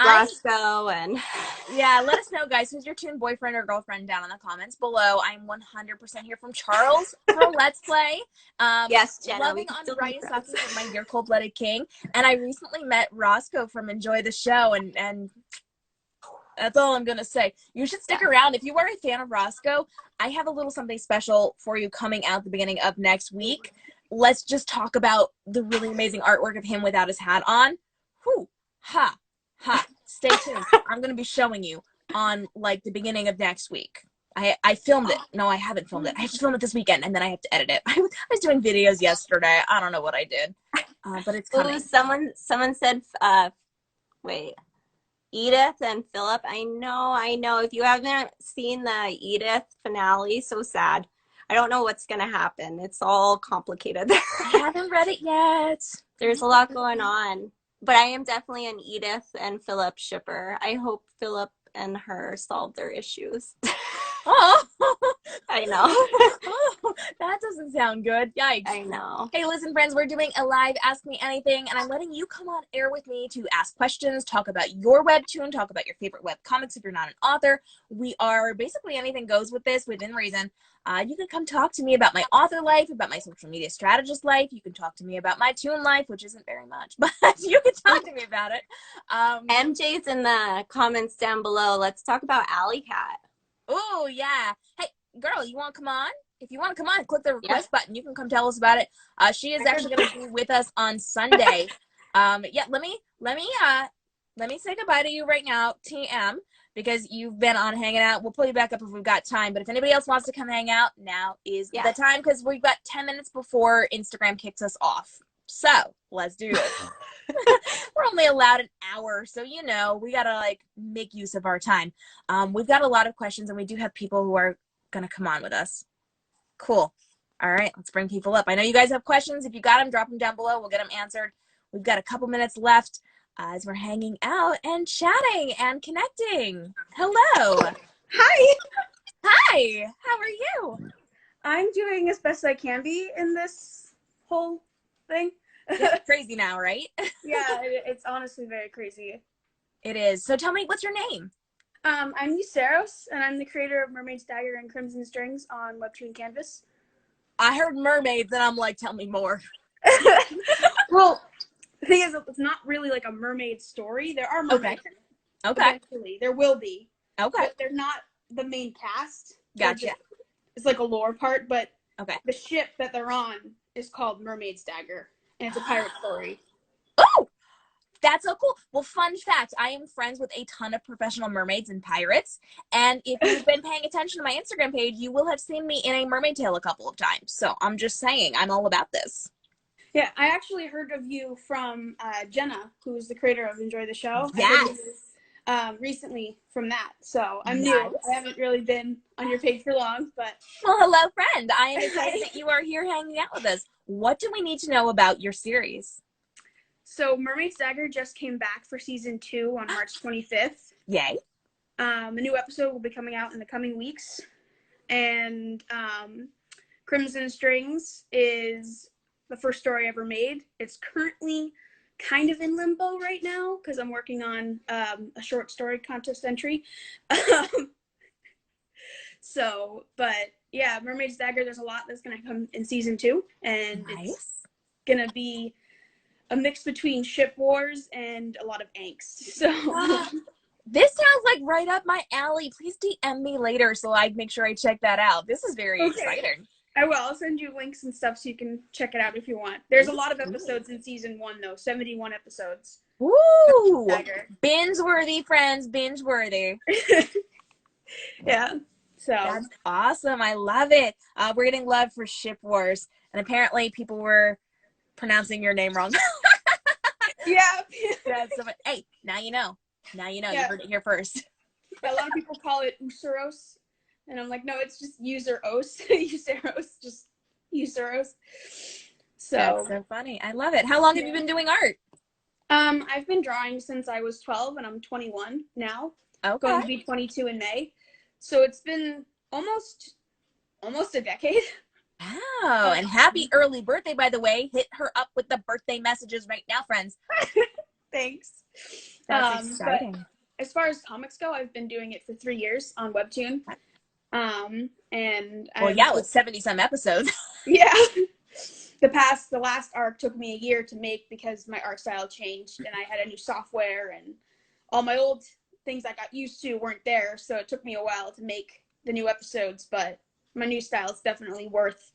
Roscoe and yeah, let us know, guys, who's your Toon boyfriend or girlfriend down in the comments below. I'm 100% here from Charles for Let's Play. Yes, Jenna, loving on Brian Saki with my dear cold-blooded king, and I recently met Roscoe from Enjoy the Show, and that's all I'm gonna say. You should stick around if you are a fan of Roscoe. I have a little something special for you coming out the beginning of next week. Let's just talk about the really amazing artwork of him without his hat on. Whew, ha. Stay tuned. I'm going to be showing you on like the beginning of next week. I filmed it. No, I haven't filmed it. I have to film it this weekend and then I have to edit it. I was doing videos yesterday. I don't know what I did. But it's coming. Ooh, someone said, wait, Edith and Philip. I know. If you haven't seen the Edith finale, so sad. I don't know what's going to happen. It's all complicated there. I haven't read it yet. There's a lot going on. But I am definitely an Edith and Philip shipper. I hope Philip and her solve their issues. Oh, I know. Oh, that doesn't sound good. Yikes. I know. Hey, listen, friends, we're doing a live Ask Me Anything, and I'm letting you come on air with me to ask questions, talk about your webtoon, talk about your favorite web comics if you're not an author. We are basically anything goes with this within reason. You can come talk to me about my author life, about my social media strategist life. You can talk to me about my Toon life, which isn't very much, but you can talk to me about it. MJ's in the comments down below. Let's talk about Alley Cat. Oh, yeah. Hey, girl, you want to come on? If you want to come on, click the request button. You can come tell us about it. She is actually going to be with us on Sunday. Yeah, let me say goodbye to you right now, TM, because you've been on hanging out. We'll pull you back up if we've got time. But if anybody else wants to come hang out, now is the time, because we've got 10 minutes before Instagram kicks us off. So let's do it. We're only allowed an hour, so you know we gotta like make use of our time. We've got a lot of questions, and we do have people who are gonna come on with us. Cool. All right, let's bring people up. I know you guys have questions. If you got them, drop them down below. We'll get them answered. We've got a couple minutes left as we're hanging out and chatting and connecting. Hello. Hi. Hi. How are you? I'm doing as best I can be in this whole thing. It's crazy now, right? Yeah, it's honestly very crazy. It is. So tell me, what's your name? I'm Euceros, and I'm the creator of Mermaid's Dagger and Crimson Strings on WEBTOON Canvas. I heard mermaids, and I'm like, tell me more. Well, the thing is, it's not really like a mermaid story. There are mermaids. Okay. Eventually, there will be. Okay. But they're not the main cast. Gotcha. It's like a lore part, but okay. The ship that they're on is called Mermaid's Dagger, and it's a pirate story. Oh! That's so cool. Well, fun fact, I am friends with a ton of professional mermaids and pirates. And if you've been paying attention to my Instagram page, you will have seen me in a mermaid tale a couple of times. So I'm just saying, I'm all about this. Yeah, I actually heard of you from Jenna, who's the creator of Enjoy the Show. Yes. Recently from that. So I'm new. I haven't really been on your page for long, but. Well, hello, friend. I am excited that you are here hanging out with us. What do we need to know about your series? So Mermaid's Dagger just came back for season 2 on March 25th. Yay. A new episode will be coming out in the coming weeks. And Crimson Strings is the first story ever made. It's currently kind of in limbo right now because I'm working on a short story contest entry. But yeah, Mermaid's Dagger, there's a lot that's going to come in season 2. And it's going to be a mix between ship wars and a lot of angst. So this sounds like right up my alley. Please DM me later so I make sure I check that out. This is very exciting. I will. I'll send you links and stuff so you can check it out if you want. There's a lot of episodes in season 1 though, 71 episodes. Woo! Binge-worthy, friends, binge-worthy. Yeah. So that's awesome. I love it. We're getting love for ship wars, and apparently people were pronouncing your name wrong. Yeah. That's so, hey, now you know. Now you know. Yeah. You heard it here first. A lot of people call it Euceros, and I'm like, no, it's just Euceros. Euceros, just Euceros. So that's so funny. I love it. How long have you been doing art? I've been drawing since I was 12, and I'm 21 now. Okay. Going to be 22 in May. So it's been almost a decade. Wow, and happy early birthday, by the way. Hit her up with the birthday messages right now, friends. Thanks. That's exciting. As far as comics go, I've been doing it for 3 years on WEBTOON. With 70-some episodes. Yeah. The last arc took me a year to make because my art style changed and I had a new software and all my old things I got used to weren't there. So it took me a while to make the new episodes, but my new style is definitely worth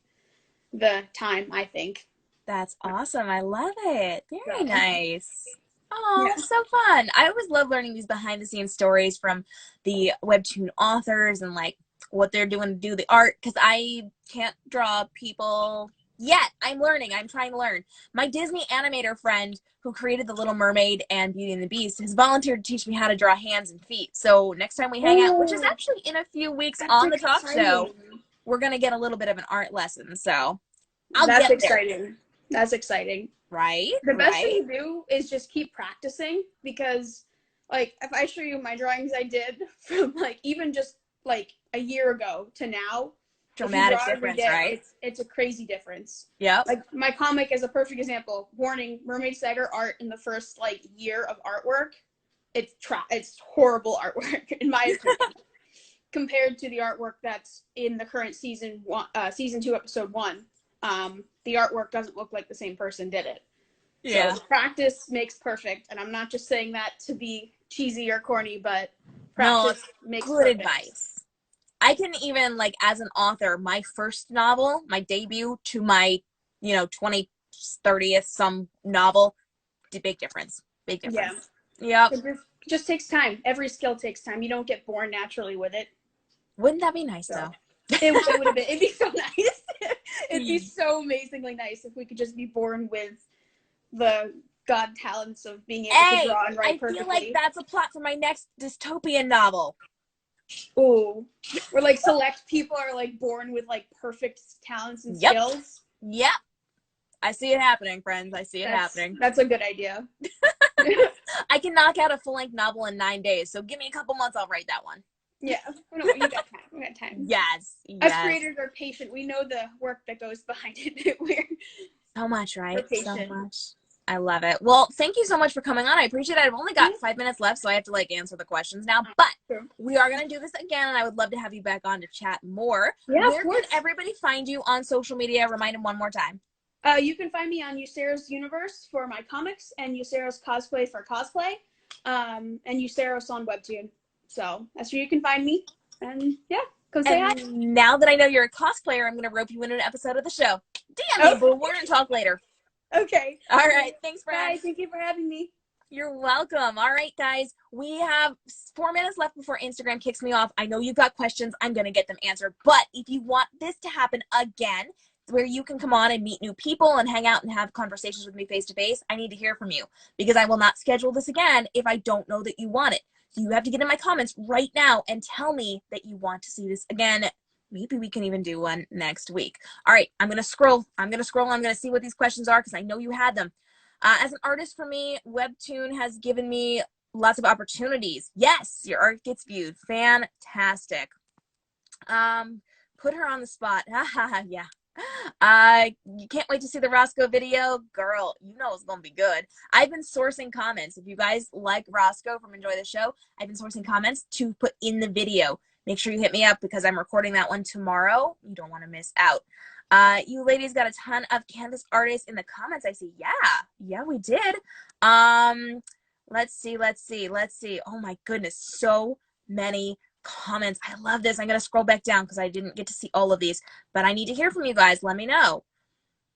the time, I think. That's awesome. I love it. Very nice. Oh, yeah. So fun. I always love learning these behind the scenes stories from the WEBTOON authors and like what they're doing to do the art, because I can't draw people yet. I'm learning. I'm trying to learn. My Disney animator friend who created The Little Mermaid and Beauty and the Beast has volunteered to teach me how to draw hands and feet. So next time we hang out, which is actually in a few weeks on the talk show, we're going to get a little bit of an art lesson. So that's exciting. That's exciting. Right? The best thing to do is just keep practicing, because like if I show you my drawings I did from like even just like a year ago to now, dramatic difference, right? It's a crazy difference. Yeah. Like my comic is a perfect example. Warning, Mermaid's Dagger art in the first like year of artwork, it's horrible artwork in my opinion. Compared to the artwork that's in the current season 2, episode 1. The artwork doesn't look like the same person did it. Yeah. So practice makes perfect, and I'm not just saying that to be cheesy or corny, but practice makes good perfect. Advice. I can even, like, as an author, my first novel, my debut, to my, 20th, 30th some novel, big difference. Big difference. Yeah. It just takes time. Every skill takes time. You don't get born naturally with it. Wouldn't that be nice, though? It would have been. It'd be so nice. It'd be so amazingly nice if we could just be born with the god talents of being able to draw and write perfectly. I feel like that's a plot for my next dystopian novel. Ooh. Where like select people are like born with like perfect talents and skills. Yep. I see it happening, friends. I see it happening. That's a good idea. I can knock out a full-length novel in 9 days, so give me a couple months, I'll write that one. Yeah, you got time. We got time. Yes. As creators are patient. We know the work that goes behind it. We're so much, right? So much. I love it. Well, thank you so much for coming on. I appreciate it. I've only got 5 minutes left, so I have to like answer the questions now. But we are going to do this again, and I would love to have you back on to chat more. Yeah, where can everybody find you on social media? Remind them one more time. You can find me on Useros Universe for my comics, and Useros Cosplay for cosplay, and Useros on WEBTOON. So that's where you can find me. And yeah, come say hi. Now that I know you're a cosplayer, I'm going to rope you into an episode of the show. DM me, but we're going to talk later. Okay. All right. Thanks, friends. Bye. Thank you for having me. You're welcome. All right, guys. We have 4 minutes left before Instagram kicks me off. I know you've got questions. I'm going to get them answered. But if you want this to happen again, where you can come on and meet new people and hang out and have conversations with me face-to-face, I need to hear from you, because I will not schedule this again if I don't know that you want it. So you have to get in my comments right now and tell me that you want to see this again. Maybe we can even do one next week. All right, I'm going to scroll. I'm going to see what these questions are, because I know you had them. As an artist, for me, WEBTOON has given me lots of opportunities. Yes, your art gets viewed. Fantastic. Put her on the spot. Yeah. You can't wait to see the Roscoe video. Girl, you know it's gonna be good. I've been sourcing comments. If you guys like Roscoe from Enjoy the Show, I've been sourcing comments to put in the video. Make sure you hit me up, because I'm recording that one tomorrow. You don't want to miss out. You ladies got a ton of canvas artists in the comments. I see. Yeah, we did. Let's see. Oh my goodness, so many comments. I love this. I'm going to scroll back down because I didn't get to see all of these, but I need to hear from you guys. Let me know.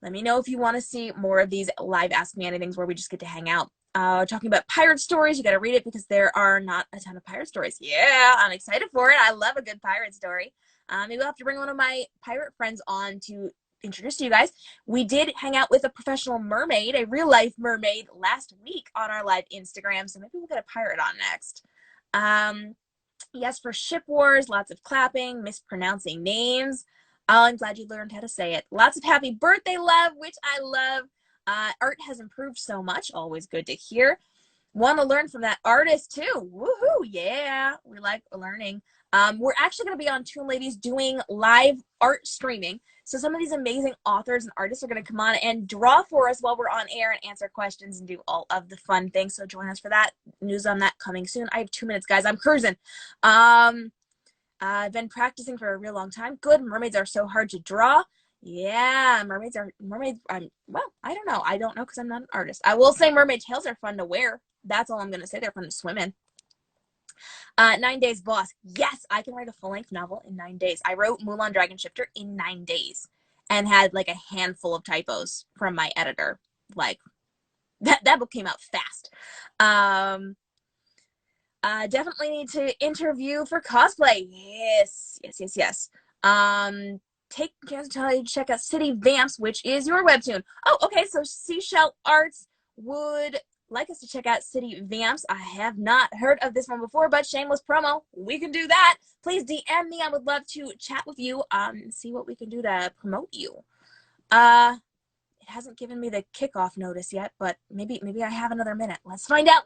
Let me know if you want to see more of these live Ask Me Anythings where we just get to hang out. Talking about pirate stories, you got to read it, because there are not a ton of pirate stories. Yeah, I'm excited for it. I love a good pirate story. Maybe I'll have to bring one of my pirate friends on to introduce to you guys. We did hang out with a professional mermaid, a real life mermaid, last week on our live Instagram, so maybe we'll get a pirate on next. Yes, for ship wars, lots of clapping, mispronouncing names. Oh, I'm glad you learned how to say it. Lots of happy birthday love, which I love. Art has improved so much. Always good to hear. Want to learn from that artist too. Woohoo! Yeah, we like learning. We're actually going to be on Toon Ladies doing live art streaming. So some of these amazing authors and artists are going to come on and draw for us while we're on air and answer questions and do all of the fun things. So join us for that. News on that coming soon. I have 2 minutes, guys. I'm cruising. I've been practicing for a real long time. Good. Mermaids are so hard to draw. Yeah, mermaids. Well, I don't know. I don't know because I'm not an artist. I will say mermaid tails are fun to wear. That's all I'm going to say. They're fun to swim in. 9 days, boss. Yes, I can write a full-length novel in 9 days. I wrote Mulan Dragon Shifter in 9 days and had like a handful of typos from my editor. Like that book came out fast. Definitely need to interview for cosplay. Yes. Take a chance to tell you to check out City Vamps, which is your webtoon. Oh, okay. So Seashell Arts would like us to check out City Vamps. I have not heard of this one before, but shameless promo. We can do that. Please DM me. I would love to chat with you and see what we can do to promote you. It hasn't given me the kickoff notice yet, but maybe I have another minute. Let's find out.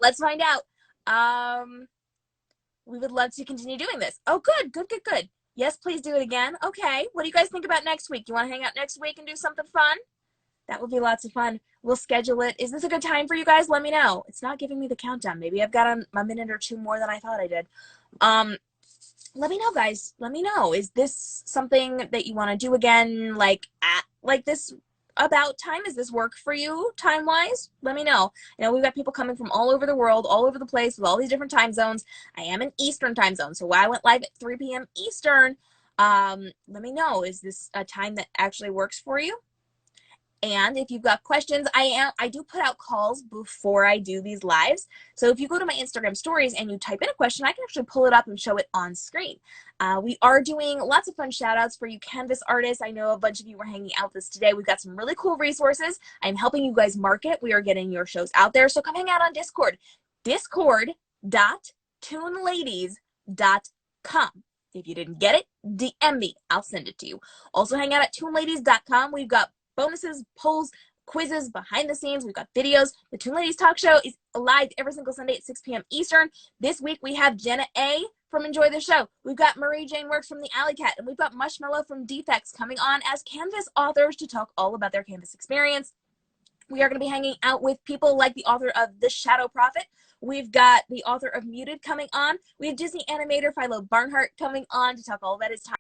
We would love to continue doing this. Oh, good. Yes, please do it again. Okay. What do you guys think about next week? You want to hang out next week and do something fun? That would be lots of fun. We'll schedule it. Is this a good time for you guys? Let me know. It's not giving me the countdown. Maybe I've got a minute or two more than I thought I did. Let me know, guys. Let me know. Is this something that you want to do again, like this about time? Does this work for you time-wise? Let me know. I know we've got people coming from all over the world, all over the place, with all these different time zones. I am in Eastern time zone, so I went live at 3 p.m. Eastern. Let me know. Is this a time that actually works for you? And if you've got questions, I do put out calls before I do these lives. So if you go to my Instagram stories and you type in a question, I can actually pull it up and show it on screen. We are doing lots of fun shout outs for you canvas artists. I know a bunch of you were hanging out with us today. We've got some really cool resources. I'm helping you guys market. We are getting your shows out there. So come hang out on Discord. Discord.toonladies.com. toonladies.com. If you didn't get it, DM me. I'll send it to you. Also hang out at toonladies.com. We've got bonuses, polls, quizzes, behind the scenes. We've got videos. The Toon Ladies Talk Show is live every single Sunday at 6 p.m. Eastern. This week we have Jenna A. from Enjoy the Show. We've got Marie Jane Works from The Alley Cat. And we've got Marshmallow from Defects coming on as Canvas authors to talk all about their Canvas experience. We are going to be hanging out with people like the author of The Shadow Prophet. We've got the author of Muted coming on. We have Disney animator Philo Barnhart coming on to talk all about his time